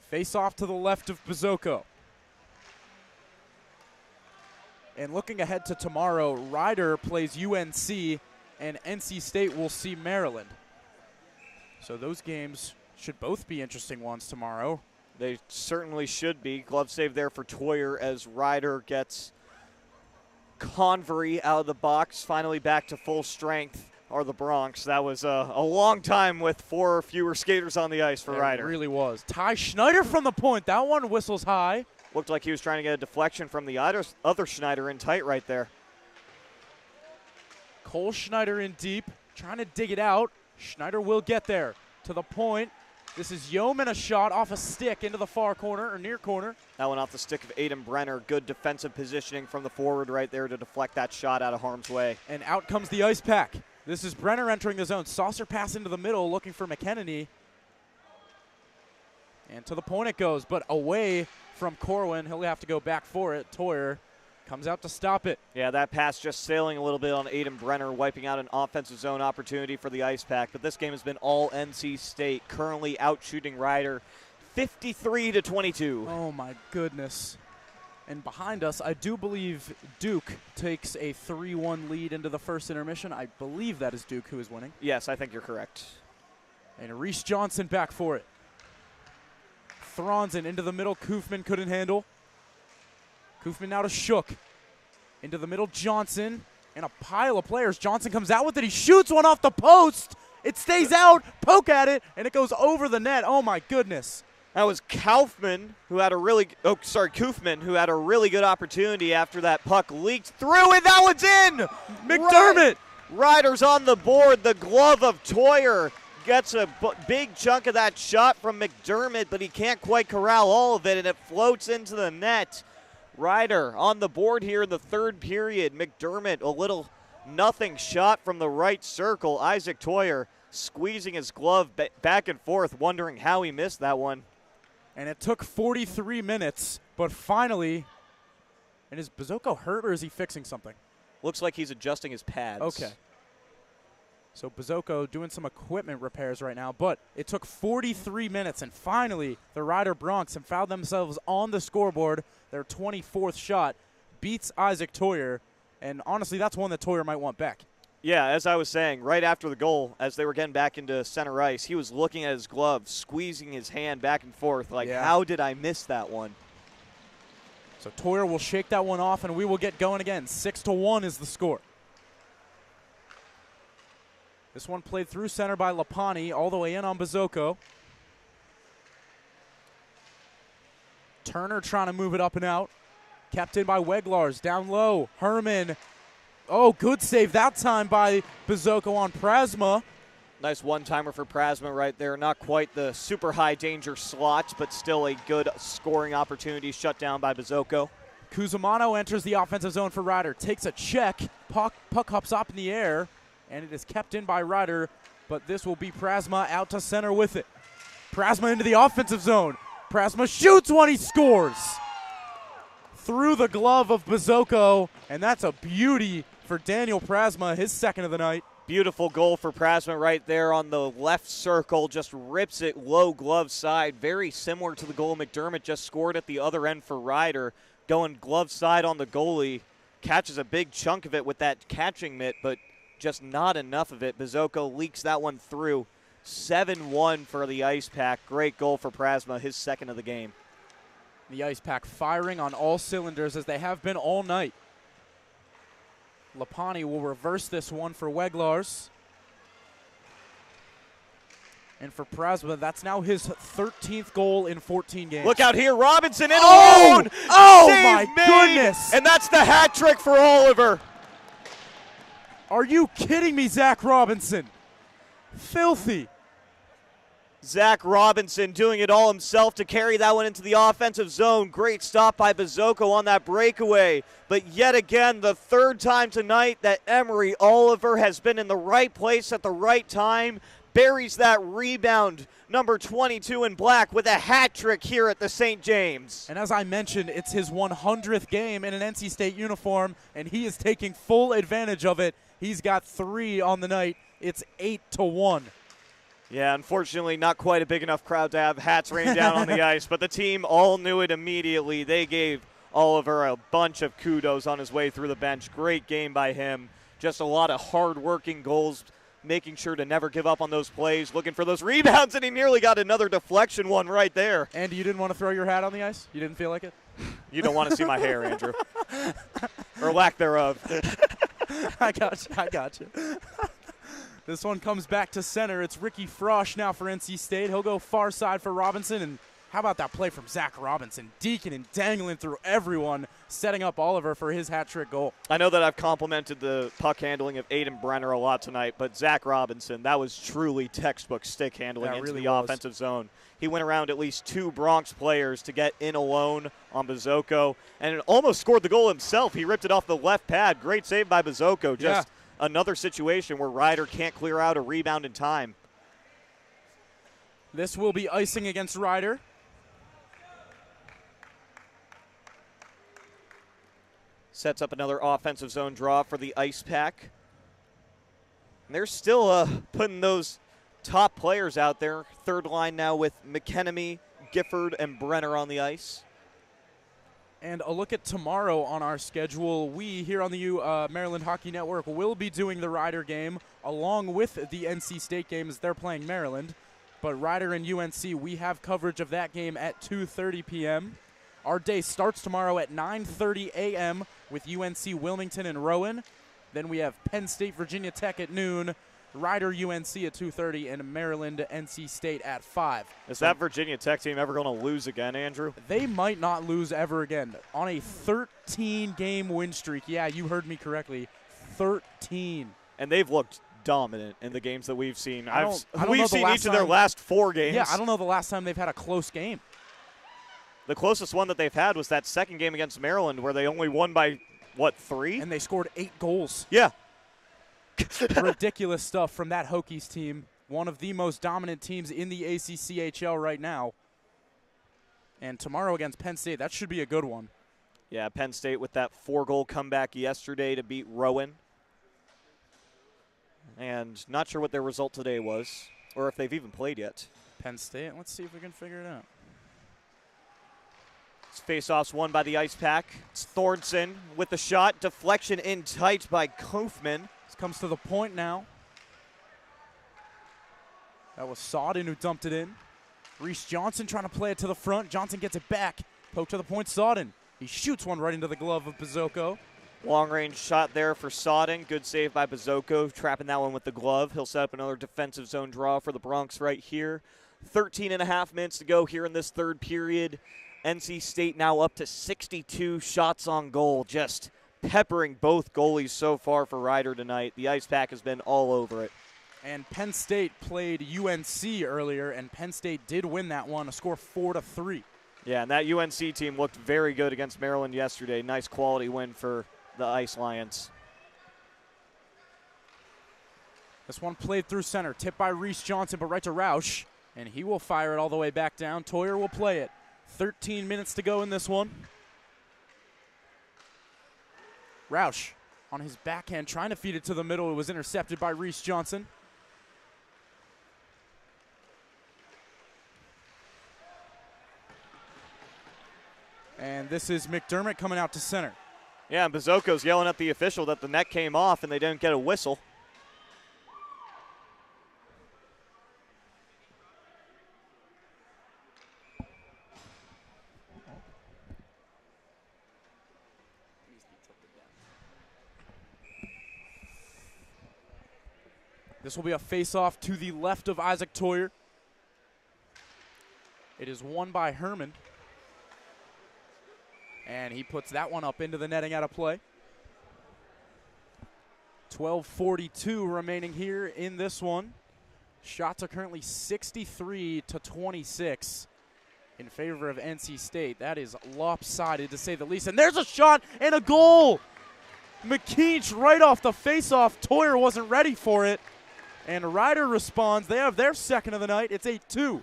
Face off to the left of Bizocco. And looking ahead to tomorrow, Rider plays UNC, and NC State will see Maryland. So those games should both be interesting ones tomorrow. They certainly should be. Glove save there for Toyer as Rider gets Convery out of the box, finally back to full strength, or the Bronx. That was a long time with 4 or fewer skaters on the ice for Rider. It really was. Ty Schneider from the point. That one whistles high. Looked like he was trying to get a deflection from the other Schneider in tight right there. Cole Schneider in deep, trying to dig it out. Schneider will get there to the point. This is Yeoman, a shot off a stick into the far corner or near corner. That one off the stick of Aiden Brenner. Good defensive positioning from the forward right there to deflect that shot out of harm's way. And out comes the Ice Pack. This is Brenner entering the zone. Saucer pass into the middle looking for McKennedy. And to the point it goes, but away from Corwin. He'll have to go back for it. Toyer comes out to stop it. Yeah, that pass just sailing a little bit on Aiden Brenner, wiping out an offensive zone opportunity for the Ice Pack. But this game has been all NC State, currently out shooting Rider 53-22. Oh, my goodness. And behind us, I do believe Duke takes a 3-1 lead into the first intermission. I believe that is Duke who is winning. Yes, I think you're correct. And Reese Johnson back for it. Thronson into the middle. Koofman couldn't handle. Koofman now to Shook. Into the middle, Johnson. And a pile of players. Johnson comes out with it. He shoots one off the post. It stays out. Poke at it. And it goes over the net. Oh, my goodness. That was Koofman, who had a really good opportunity after that puck leaked through, and that one's in! McDermott Ryder's on the board. The glove of Toyer gets a big chunk of that shot from McDermott, but he can't quite corral all of it, and it floats into the net. Ryder on the board here in the third period. McDermott, a little nothing shot from the right circle. Isaac Toyer squeezing his glove back and forth, wondering how he missed that one. And it took 43 minutes, but finally, and is Bazoko hurt or is he fixing something? Looks like he's adjusting his pads. Okay. So Bazoko doing some equipment repairs right now, but it took 43 minutes, and finally the Ryder Bronx have found themselves on the scoreboard. Their 24th shot beats Isaac Toyer, and honestly, that's one that Toyer might want back. Yeah, as I was saying, right after the goal, as they were getting back into center ice, he was looking at his glove, squeezing his hand back and forth, like, how did I miss that one? So Toyer will shake that one off, and we will get going again. 6-1 is the score. This one played through center by Lapani, all the way in on Bazoko. Turner trying to move it up and out. Kept in by Weglars, down low. Herman, oh, good save that time by Bazoko on Prasma. Nice one-timer for Prasma right there. Not quite the super high danger slot, but still a good scoring opportunity shut down by Bazoko. Cusimano enters the offensive zone for Ryder. Takes a check. Puck hops up in the air, and it is kept in by Ryder, but this will be Prasma out to center with it. Prasma into the offensive zone. Prasma shoots one, he scores! Through the glove of Bazoko, and that's a beauty for Daniel Prasma, his second of the night. Beautiful goal for Prasma right there on the left circle. Just rips it low glove side. Very similar to the goal McDermott just scored at the other end for Ryder. Going glove side on the goalie. Catches a big chunk of it with that catching mitt, but just not enough of it. Bazoko leaks that one through. 7-1 for the Ice Pack. Great goal for Prasma, his second of the game. The Ice Pack firing on all cylinders as they have been all night. Lapani will reverse this one for Weglars. And for Prasma, that's now his 13th goal in 14 games. Look out here, Robinson in alone! Oh Save my goodness! And that's the hat trick for Oliver. Are you kidding me, Zach Robinson? Filthy. Zach Robinson doing it all himself to carry that one into the offensive zone. Great stop by Bazoko on that breakaway. But yet again, the third time tonight that Emery Oliver has been in the right place at the right time. Buries that rebound, number 22 in black, with a hat trick here at the St. James. And as I mentioned, it's his 100th game in an NC State uniform, and he is taking full advantage of it. He's got 3 on the night. It's 8-1. Yeah, unfortunately, not quite a big enough crowd to have hats rain down on the ice, but the team all knew it immediately. They gave Oliver a bunch of kudos on his way through the bench. Great game by him. Just a lot of hard-working goals, making sure to never give up on those plays, looking for those rebounds, and he nearly got another deflection one right there. Andy, you didn't want to throw your hat on the ice? You didn't feel like it? You don't want to see my hair, Andrew. Or lack thereof. I got you. This one comes back to center. It's Ricky Frosch now for NC State. He'll go far side for Robinson. And how about that play from Zach Robinson? Deaking and dangling through everyone, setting up Oliver for his hat trick goal. I know that I've complimented the puck handling of Aiden Brenner a lot tonight, but Zach Robinson, that was truly textbook stick handling into the offensive zone. He went around at least 2 Bronx players to get in alone on Bazoko, and almost scored the goal himself. He ripped it off the left pad. Great save by Bazoko. Just another situation where Ryder can't clear out a rebound in time. This will be icing against Ryder. Sets up another offensive zone draw for the Ice Pack. And they're still putting those top players out there. Third line now with McKenemy, Gifford, and Brenner on the ice. And a look at tomorrow on our schedule. We here on the Maryland Hockey Network will be doing the Ryder game along with the NC State game as they're playing Maryland. But Ryder and UNC, we have coverage of that game at 2:30 p.m. Our day starts tomorrow at 9:30 a.m. with UNC Wilmington and Rowan. Then we have Penn State, Virginia Tech at noon, Ryder UNC at 2:30, and Maryland NC State at 5. Is that Virginia Tech team ever going to lose again, Andrew? They might not lose ever again. On a 13-game win streak. Yeah, you heard me correctly. 13. And they've looked dominant in the games that we've seen. We've seen each of their last 4 games. Yeah, I don't know the last time they've had a close game. The closest one that they've had was that second game against Maryland where they only won by, 3? And they scored 8 goals. Yeah. Ridiculous stuff from that Hokies team. One of the most dominant teams in the ACCHL right now. And tomorrow against Penn State, that should be a good one. Yeah, Penn State with that 4-goal comeback yesterday to beat Rowan. And not sure what their result today was, or if they've even played yet. Penn State, let's see if we can figure it out. Face-offs won by the Ice Pack. It's Thornton with the shot. Deflection in tight by Kaufman. This comes to the point now. That was Sodden who dumped it in. Reese Johnson trying to play it to the front. Johnson gets it back. Poke to the point, Sodden. He shoots one right into the glove of Bazoko. Long-range shot there for Sodden. Good save by Bazoko, trapping that one with the glove. He'll set up another defensive zone draw for the Bronx right here. 13.5 minutes to go here in this third period. NC State now up to 62 shots on goal, just peppering both goalies so far for Ryder tonight. The Ice Pack has been all over it. And Penn State played UNC earlier, and Penn State did win that one, a score 4-3. Yeah, and that UNC team looked very good against Maryland yesterday. Nice quality win for the Ice Lions. This one played through center, tipped by Reese Johnson, but right to Roush, and he will fire it all the way back down. Toyer will play it. 13 minutes to go in this one. Roush on his backhand, trying to feed it to the middle. It was intercepted by Reese Johnson. And this is McDermott coming out to center. Yeah, and Bazoko's yelling at the official that the net came off and they didn't get a whistle. This will be a face-off to the left of Isaac Toyer. It is won by Herman. And he puts that one up into the netting out of play. 12:42 remaining here in this one. Shots are currently 63-26 in favor of NC State. That is lopsided to say the least. And there's a shot and a goal. McKeach right off the face-off. Toyer wasn't ready for it. And Ryder responds. They have their second of the night. It's 8-2.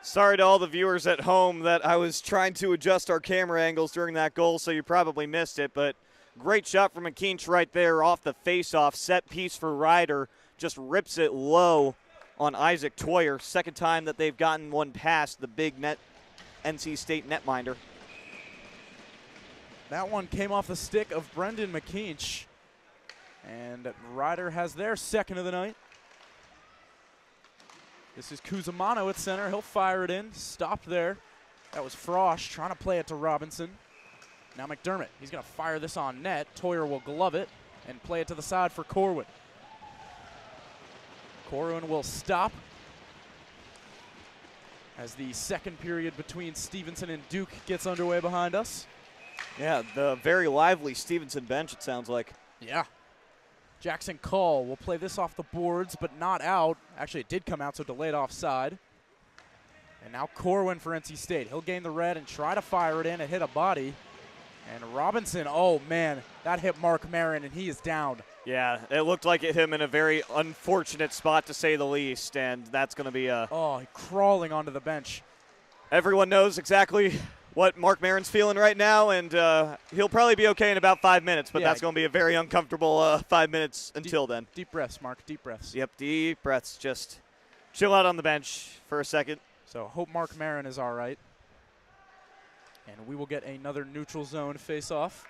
Sorry to all the viewers at home that I was trying to adjust our camera angles during that goal, so you probably missed it. But great shot from McKeach right there off the face-off. Set piece for Ryder. Just rips it low on Isaac Toyer. Second time that they've gotten one past the big NC State netminder. That one came off the stick of Brendan McKeach. And Ryder has their second of the night. This is Cusimano at center. He'll fire it in. Stopped there. That was Frosch trying to play it to Robinson. Now McDermott. He's going to fire this on net. Toyer will glove it and play it to the side for Corwin. Corwin will stop as the second period between Stevenson and Duke gets underway behind us. Yeah, the very lively Stevenson bench, it sounds like. Yeah. Jackson Call will play this off the boards, but not out. Actually, it did come out, so delayed offside. And now Corwin for NC State. He'll gain the red and try to fire it in. It hit a body. And Robinson, oh, man, that hit Mark Marin, and he is down. Yeah, it looked like it hit him in a very unfortunate spot, to say the least, and that's going to be a... Oh, crawling onto the bench. Everyone knows exactly what Mark Marin's feeling right now, and he'll probably be okay in about 5 minutes, but that's going to be a very uncomfortable 5 minutes until then. Deep breaths, Mark, deep breaths. Yep, deep breaths. Just chill out on the bench for a second. So hope Mark Marin is all right. And we will get another neutral zone face-off.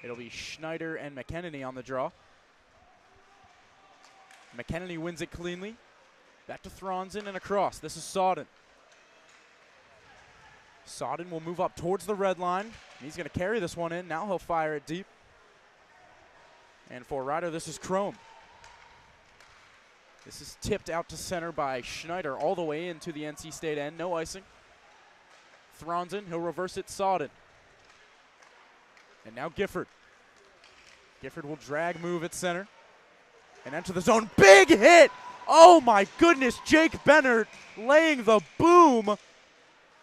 It'll be Schneider and McKennedy on the draw. McKennedy wins it cleanly. Back to Thronson and across. This is Sodden. Sodden will move up towards the red line. He's going to carry this one in. Now he'll fire it deep. And for Ryder, this is Chrome. This is tipped out to center by Schneider all the way into the NC State end. No icing. Thronson, he'll reverse it, Sodden. And now Gifford. Gifford will drag move at center and enter the zone. Big hit! Oh my goodness, Jake Bennett laying the boom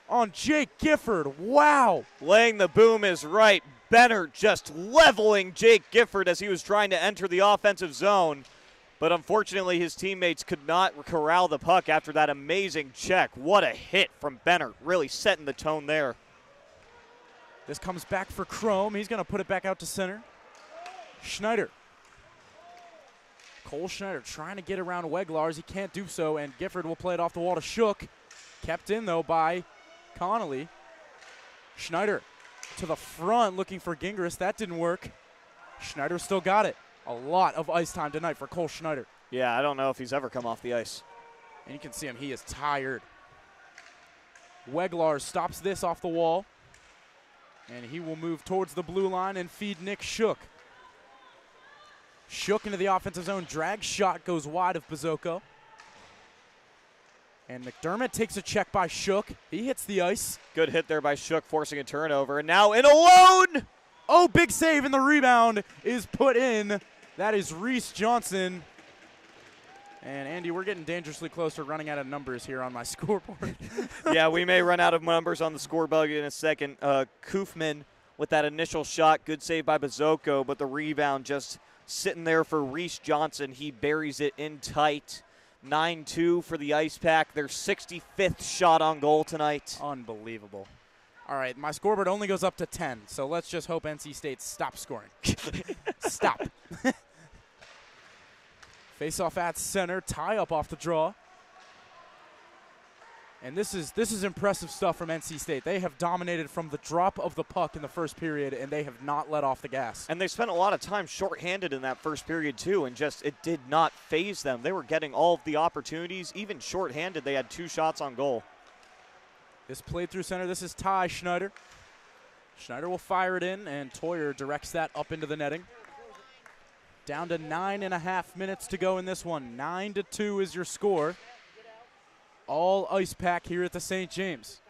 on Jake Gifford. Wow. Laying the boom is right. Bennett just leveling Jake Gifford as he was trying to enter the offensive zone. But unfortunately, his teammates could not corral the puck after that amazing check. What a hit from Bennett, really setting the tone there. This comes back for Chrome. He's going to put it back out to center. Schneider. Cole Schneider trying to get around Weglars. He can't do so, and Gifford will play it off the wall to Shook. Kept in, though, by Connolly. Schneider to the front looking for Gingras. That didn't work. Schneider still got it. A lot of ice time tonight for Cole Schneider. Yeah, I don't know if he's ever come off the ice. And you can see him. He is tired. Weglars stops this off the wall. And he will move towards the blue line and feed Nick Shook. Shook into the offensive zone. Drag shot goes wide of Bazoko. And McDermott takes a check by Shook. He hits the ice. Good hit there by Shook, forcing a turnover. And now in alone! Oh, big save, and the rebound is put in. That is Reese Johnson. And, Andy, we're getting dangerously close to running out of numbers here on my scoreboard. Yeah, we may run out of numbers on the scoreboard in a second. Koofman with that initial shot. Good save by Bazoko, but the rebound just sitting there for Reese Johnson. He buries it in tight. 9-2 for the Ice Pack. Their 65th shot on goal tonight. Unbelievable. All right, my scoreboard only goes up to 10, so let's just hope NC State stops scoring. Stop. Face-off at center, tie-up off the draw. And this is impressive stuff from NC State. They have dominated from the drop of the puck in the first period, and they have not let off the gas. And they spent a lot of time shorthanded in that first period, too, and just it did not faze them. They were getting all of the opportunities. Even shorthanded, they had 2 shots on goal. This played through center. This is Ty Schneider. Schneider will fire it in, and Toyer directs that up into the netting. Down to 9.5 minutes to go in this one. 9-2 is your score. All Ice Pack here at the St. James.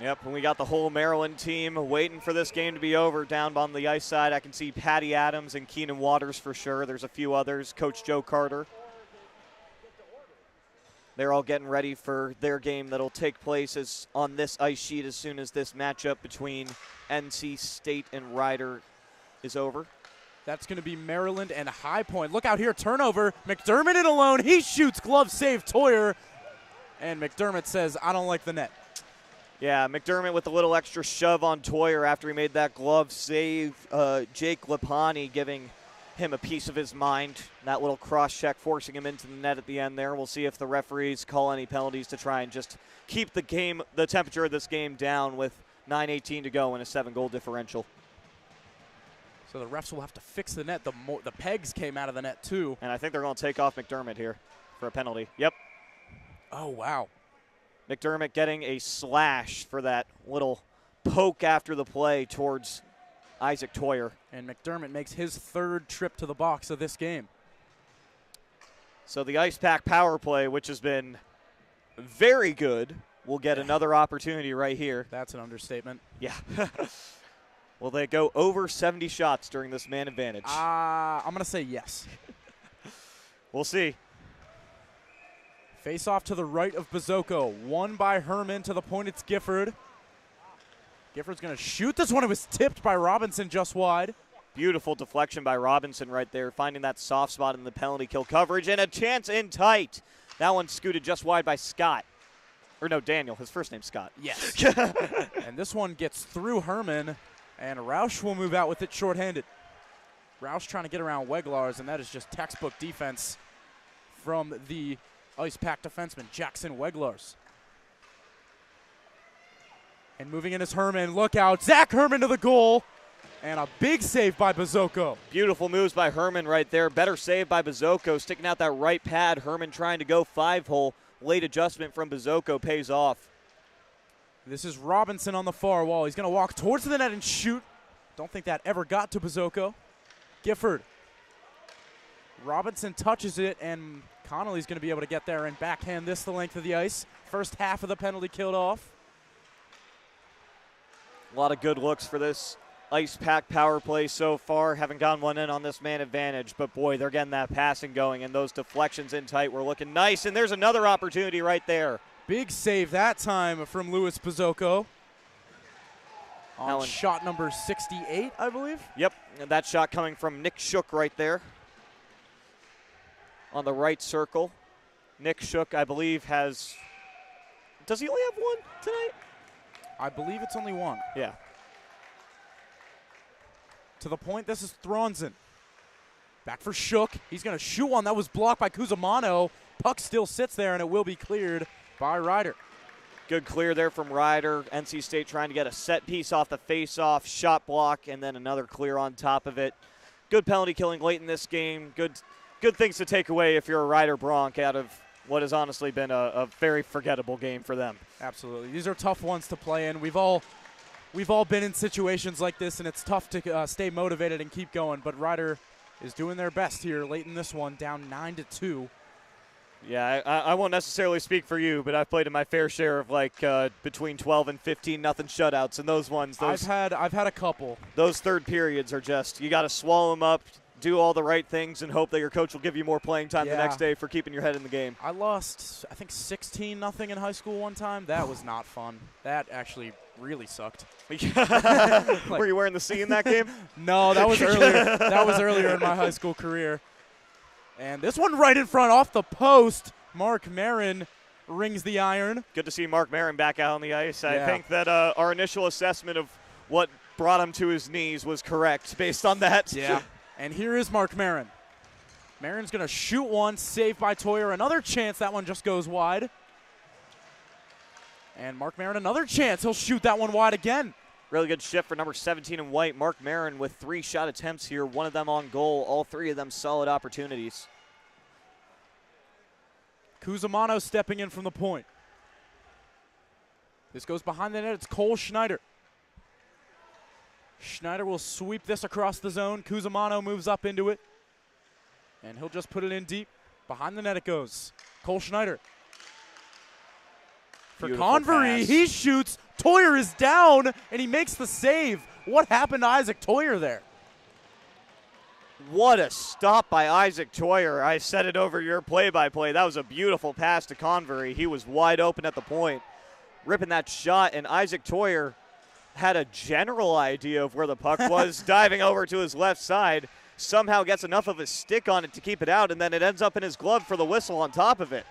Yep, and we got the whole Maryland team waiting for this game to be over down on the ice side. I can see Patty Adams and Keenan Waters for sure. There's a few others. Coach Joe Carter. They're all getting ready for their game that'll take place on this ice sheet as soon as this matchup between NC State and Rider is over. That's going to be Maryland and High Point. Look out here, turnover. McDermott in alone. He shoots, glove save Toyer. And McDermott says, I don't like the net. Yeah, McDermott with a little extra shove on Toyer after he made that glove save. Jake Lipani giving him a piece of his mind. That little cross check forcing him into the net at the end there. We'll see if the referees call any penalties to try and just keep the temperature of this game down with 9:18 to go and a 7-goal differential. So the refs will have to fix the net. The pegs came out of the net too. And I think they're going to take off McDermott here for a penalty. Yep. Oh, wow. McDermott getting a slash for that little poke after the play towards Isaac Toyer. And McDermott makes his 3rd trip to the box of this game. So the Ice Pack power play, which has been very good, will get another opportunity right here. That's an understatement. Yeah. Will they go over 70 shots during this man advantage? I'm going to say yes. We'll see. Face off to the right of Bazoko. Won by Herman to the point. It's Gifford. Gifford's going to shoot this one. It was tipped by Robinson just wide. Beautiful deflection by Robinson right there, finding that soft spot in the penalty kill coverage, and a chance in tight. That one scooted just wide by Scott. Or no, Daniel. His first name's Scott. Yes. And this one gets through Herman, and Roush will move out with it shorthanded. Roush trying to get around Weglars, and that is just textbook defense from the Ice Pack defenseman, Jackson Weglars. And moving in is Herman. Look out. Zach Herman to the goal. And a big save by Bazoko. Beautiful moves by Herman right there. Better save by Bazoko. Sticking out that right pad. Herman trying to go 5-hole. Late adjustment from Bazoko pays off. This is Robinson on the far wall. He's going to walk towards the net and shoot. Don't think that ever got to Bazoko. Gifford. Robinson touches it, and Connolly's going to be able to get there and backhand this the length of the ice. First half of the penalty killed off. A lot of good looks for this ice pack power play so far. Haven't gotten one in on this man advantage, but boy, they're getting that passing going, and those deflections in tight were looking nice. And there's another opportunity right there. Big save that time from Louis Pizzoco on shot number 68, I believe. Yep, and that shot coming from Nick Shook right there on the right circle. Nick Shook, I believe, has – does he only have one tonight? I believe it's only one. Yeah. To the point, this is Thronson. Back for Shook. He's going to shoot one. That was blocked by Cusimano. Puck still sits there, and it will be cleared by Ryder. Good clear there from Ryder. NC State trying to get a set piece off the face-off, shot block, and then another clear on top of it. Good penalty killing late in this game. Good things to take away if you're a Ryder Bronc out of what has honestly been a very forgettable game for them. Absolutely. These are tough ones to play in. We've all been in situations like this, and it's tough to stay motivated and keep going. But Ryder is doing their best here late in this one, down 9-2. Yeah, I won't necessarily speak for you, but I've played in my fair share of between 12 and 15 nothing shutouts, and those ones. I've had a couple. Those third periods are just, you got to swallow them up, do all the right things, and hope that your coach will give you more playing time the next day for keeping your head in the game. I lost, I think, 16-0 in high school one time. That was not fun. That actually really sucked. Were you wearing the C in that game? No, that was earlier. That was earlier in my high school career. And this one right in front off the post. Mark Marin rings the iron. Good to see Mark Marin back out on the ice. Yeah. I think that our initial assessment of what brought him to his knees was correct based on that. Yeah. And here is Mark Marin. Marin's going to shoot one, saved by Toyer. Another chance, that one just goes wide. And Mark Marin, another chance. He'll shoot that one wide again. Really good shift for number 17 in white. Mark Marin with 3 shot attempts here, one of them on goal. All 3 of them solid opportunities. Cusimano stepping in from the point. This goes behind the net. It's Cole Schneider. Schneider will sweep this across the zone. Cusimano moves up into it. And he'll just put it in deep. Behind the net it goes. Cole Schneider. For Convery, he shoots. Toyer is down, and he makes the save. What happened to Isaac Toyer there? What a stop by Isaac Toyer. I said it over your play-by-play. That was a beautiful pass to Convery. He was wide open at the point, ripping that shot, and Isaac Toyer had a general idea of where the puck was, diving over to his left side, somehow gets enough of a stick on it to keep it out, and then it ends up in his glove for the whistle on top of it.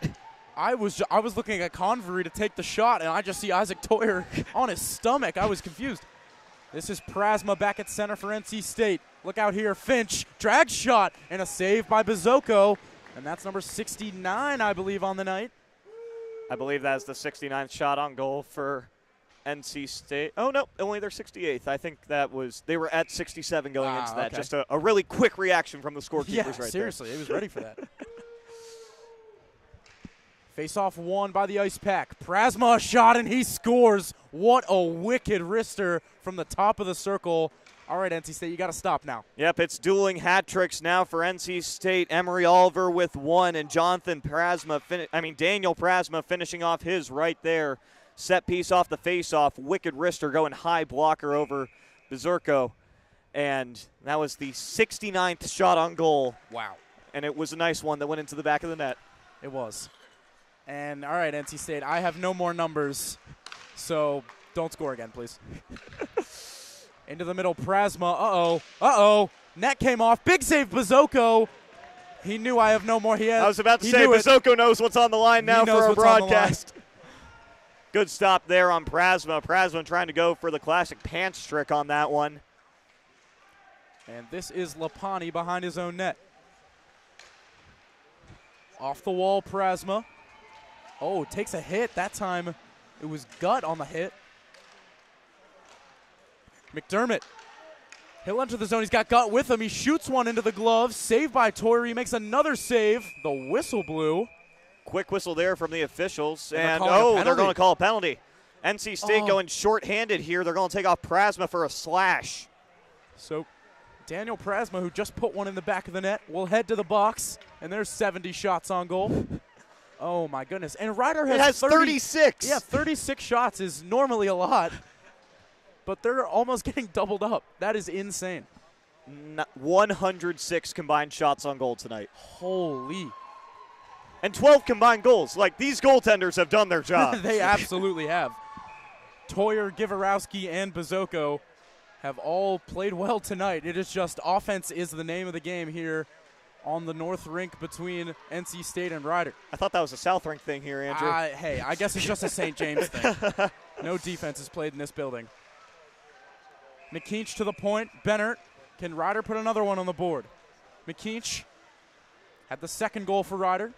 I was looking at Convery to take the shot, and I just see Isaac Toyer on his stomach. I was confused. This is Prasma back at center for NC State. Look out here, Finch, drag shot, and a save by Pizzoco, and that's number 69, I believe, on the night. I believe that's the 69th shot on goal for NC State. Oh, no, only their 68th. I think that was, they were at 67 going into that. Okay. Just a really quick reaction from the scorekeepers yeah, right seriously, there. he was ready for that. Face-off won by the Ice Pack. Prasma a shot, and he scores. What a wicked wrister from the top of the circle. All right, NC State, you got to stop now. Yep, it's dueling hat tricks now for NC State. Emery Oliver with 1, and Daniel Prasma finishing off his right there. Set piece off the face-off. Wicked wrister going high blocker over Pizzoco. And that was the 69th shot on goal. Wow. And it was a nice one that went into the back of the net. It was. And, all right, NC State, I have no more numbers, so don't score again, please. Into the middle, Prasma. Uh-oh. Net came off. Big save, Pizzoco. He knew I have no more. I was about to say, Pizzoco knows what's on the line now for our broadcast. Good stop there on Prasma. Prasma trying to go for the classic pants trick on that one. And this is Lapani behind his own net. Off the wall, Prasma. Oh, takes a hit. That time it was Gut on the hit. McDermott. He'll enter the zone. He's got Gut with him. He shoots one into the glove. Saved by Toyer. He makes another save. The whistle blew. Quick whistle there from the officials. And they're going to call a penalty. NC State going short-handed here. They're going to take off Prasma for a slash. So Daniel Prasma, who just put one in the back of the net, will head to the box. And there's 70 shots on goal. Oh, my goodness. And Ryder has 36. Yeah, 36 shots is normally a lot. but they're almost getting doubled up. That is insane. 106 combined shots on goal tonight. Holy. And 12 combined goals. Like, these goaltenders have done their job. They absolutely have. Toyer, Givarowski, and Bazoko have all played well tonight. It is just offense is the name of the game here on the North Rink between NC State and Rider. I thought that was a South Rink thing here, Andrew. Hey, I guess it's just a St. James thing. No defense is played in this building. McKeach to the point. Bennert. Can Rider put another one on the board? McKeach had the second goal for Rider.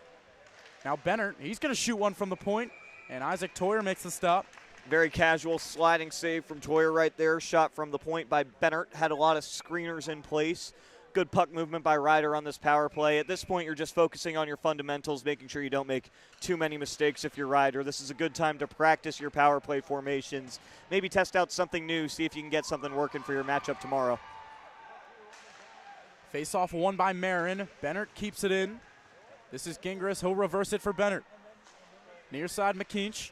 Now Bennert, he's going to shoot one from the point, and Isaac Toyer makes the stop. Very casual sliding save from Toyer right there. Shot from the point by Bennert. Had a lot of screeners in place. Good puck movement by Rider on this power play. At this point, you're just focusing on your fundamentals, making sure you don't make too many mistakes if you're Rider. This is a good time to practice your power play formations. Maybe test out something new, see if you can get something working for your matchup tomorrow. Face-off won by Marin. Bennert keeps it in. This is Gingras. He'll reverse it for Bennert. Near side, McKeach.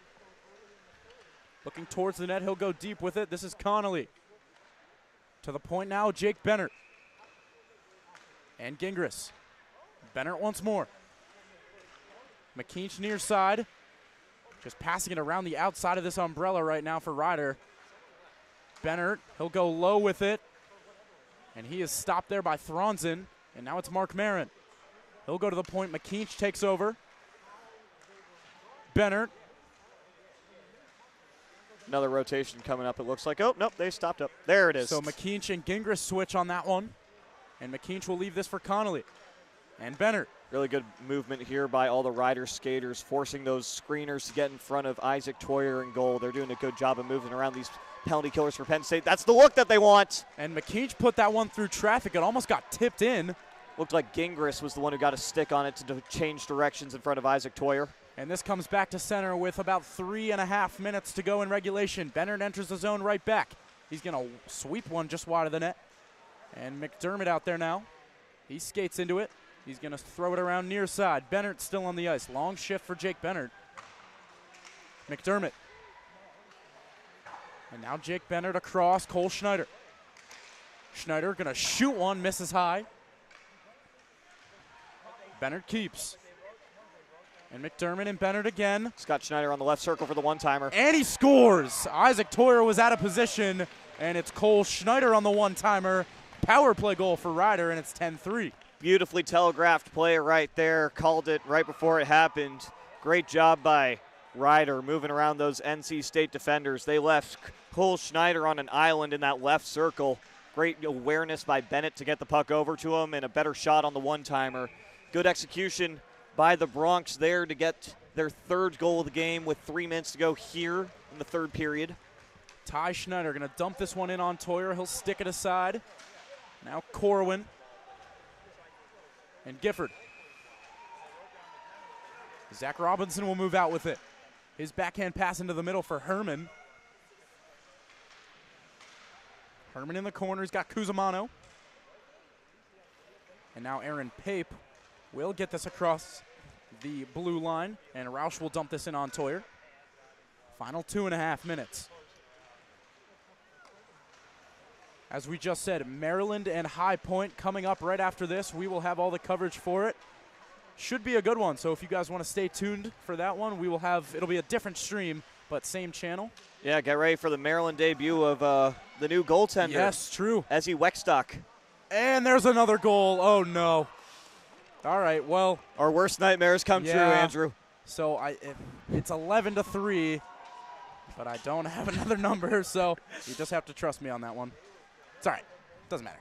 Looking towards the net. He'll go deep with it. This is Connolly. To the point now, Jake Bennert. And Gingras. Bennert once more. McKeach near side. Just passing it around the outside of this umbrella right now for Rider. Bennert, he'll go low with it. And he is stopped there by Thronson. And now it's Mark Marin. He'll go to the point. McKeach takes over. Bennert. Another rotation coming up, it looks like. Oh, nope, they stopped up. There it is. So McKeach and Gingras switch on that one. And McKeach will leave this for Connolly. And Bennert. Really good movement here by all the Rider skaters, forcing those screeners to get in front of Isaac Toyer in goal. They're doing a good job of moving around these penalty killers for Penn State. That's the look that they want. And McKeach put that one through traffic. It almost got tipped in. Looked like Gingras was the one who got a stick on it to change directions in front of Isaac Toyer. And this comes back to center with about 3.5 minutes to go in regulation. Bennert enters the zone right back. He's going to sweep one just wide of the net. And McDermott out there now. He skates into it. He's going to throw it around near side. Bennert still on the ice. Long shift for Jake Bennert. McDermott. And now Jake Bennert across. Cole Schneider. Schneider going to shoot one. Misses high. Bennert keeps. And McDermott and Bennert again. Scott Schneider on the left circle for the one-timer. And he scores. Isaac Toyer was out of position. And it's Cole Schneider on the one-timer. Power play goal for Rider, and it's 10-3. Beautifully telegraphed play right there. Called it right before it happened. Great job by Rider moving around those NC State defenders. They left Cole Schneider on an island in that left circle. Great awareness by Bennett to get the puck over to him, and a better shot on the one-timer. Good execution by the Bronx there to get their third goal of the game with 3 minutes to go here in the third period. Ty Schneider going to dump this one in on Toyer. He'll stick it aside. Now Corwin and Gifford. Zach Robinson will move out with it. His backhand pass into the middle for Herman. Herman in the corner. He's got Cusimano. And now Aaron Pape will get this across the blue line. And Roush will dump this in on Toyer. Final 2.5 minutes. As we just said, Maryland and High Point coming up right after this. We will have all the coverage for it. Should be a good one, so if you guys want to stay tuned for that one, we will have, it'll be a different stream, but same channel. Yeah, get ready for the Maryland debut of the new goaltender. Yes, true. Ezzy Weckstock. And there's another goal. Oh, no. All right, well. Our worst nightmares come true, Andrew. So it's 11-3, but I don't have another number, so you just have to trust me on that one. It's all right. Doesn't matter.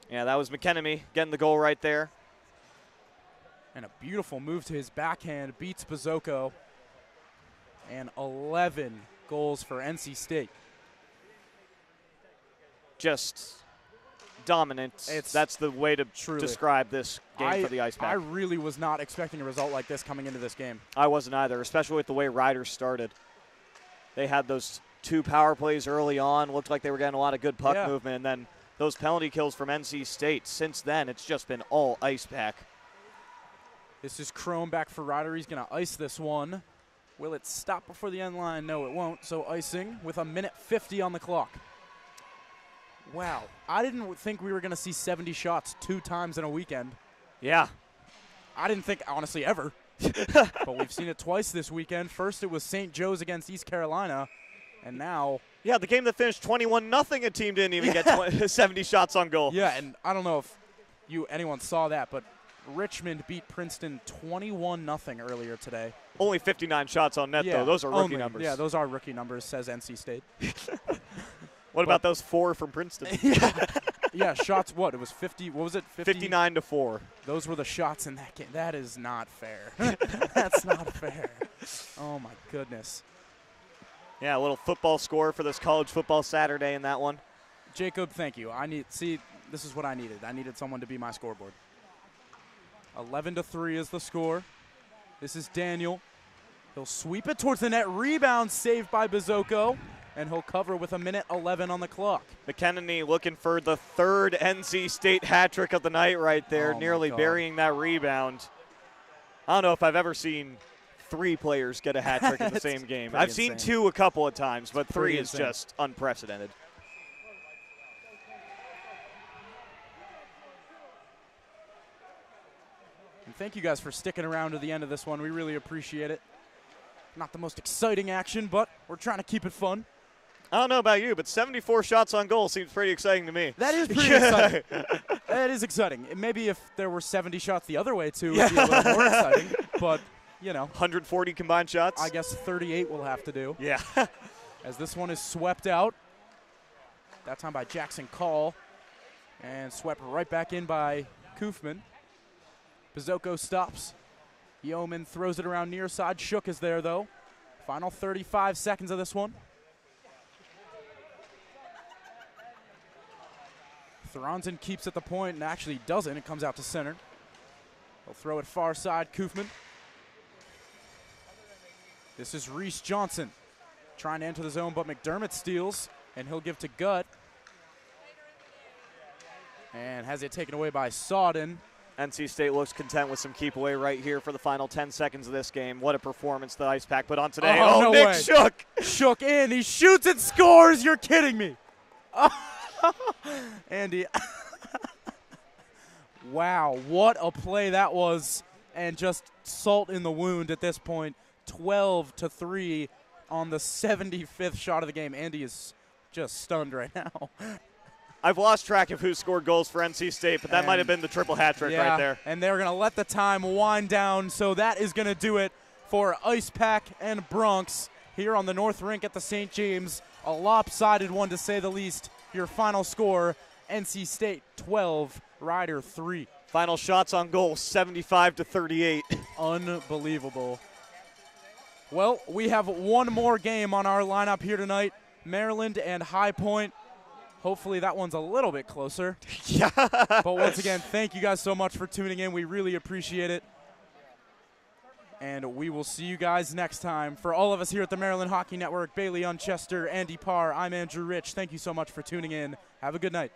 Yeah, that was McKenemy getting the goal right there. And a beautiful move to his backhand. Beats Bazoko. And 11 goals for NC State. Just dominant. That's the way to describe this game for the Ice Pack. I really was not expecting a result like this coming into this game. I wasn't either, especially with the way Riders started. They had those 2 power plays early on. Looked like they were getting a lot of good puck movement. And then those penalty kills from NC State. Since then, it's just been all Ice Pack. This is Chrome back for Rider. He's going to ice this one. Will it stop before the end line? No, it won't. So icing with 1:50 on the clock. Wow. I didn't think we were going to see 70 shots 2 times in a weekend. Yeah. I didn't think, honestly, ever. But we've seen it twice this weekend. First, it was St. Joe's against East Carolina, and now. Yeah, the game that finished 21-0, a team didn't even get 70 shots on goal. Yeah, and I don't know if anyone saw that, but Richmond beat Princeton 21-0 earlier today. Only 59 shots on net, though. Those are rookie numbers. Yeah, those are rookie numbers, says NC State. What about those 4 from Princeton? Yeah, shots what? It was 50. What was it? 59-4. Those were the shots in that game. That is not fair. That's not fair. Oh, my goodness. Yeah, a little football score for this college football Saturday in that one. Jacob, thank you. This is what I needed. I needed someone to be my scoreboard. 11-3 is the score. This is Daniel. He'll sweep it towards the net. Rebound saved by Bizocco. And he'll cover with 1:11 on the clock. McKennedy looking for the 3rd NC State hat trick of the night right there, nearly burying that rebound. I don't know if I've ever seen 3 players get a hat trick in the same game. I've seen 2 a couple of times, but 3 is just unprecedented. And thank you guys for sticking around to the end of this one. We really appreciate it. Not the most exciting action, but we're trying to keep it fun. I don't know about you, but 74 shots on goal seems pretty exciting to me. That is pretty exciting. That is exciting. Maybe if there were 70 shots the other way, too, it would be a little more exciting. But, 140 combined shots? I guess 38 will have to do. Yeah. As this one is swept out. That time by Jackson Call. And swept right back in by Koofman. Bizocco stops. Yeoman throws it around near side. Shook is there, though. Final 35 seconds of this one. Thoronson keeps at the point and actually doesn't. It comes out to center. He'll throw it far side. Koofman. This is Reese Johnson trying to enter the zone, but McDermott steals, and he'll give to Gutt. And has it taken away by Sawden. NC State looks content with some keep away right here for the final 10 seconds of this game. What a performance the Ice Pack put on today. Oh, no Nick way. Shook. Shook in. He shoots and scores. You're kidding me. Andy. Wow, what a play that was. And just salt in the wound at this point. 12-3 on the 75th shot of the game. Andy is just stunned right now. I've lost track of who scored goals for NC State, but that might have been the triple hat trick right there. And they're going to let the time wind down, so that is going to do it for Ice Pack and Bronx here on the North Rink at the St. James. A lopsided one, to say the least. Your final score, NC State 12, Rider 3. Final shots on goal, 75-38. Unbelievable. Well, we have one more game on our lineup here tonight, Maryland and High Point. Hopefully that one's a little bit closer. Yeah. But once again, thank you guys so much for tuning in. We really appreciate it. And we will see you guys next time. For all of us here at the Maryland Hockey Network, Bailey Unchester, Andy Parr, I'm Andrew Rich. Thank you so much for tuning in. Have a good night.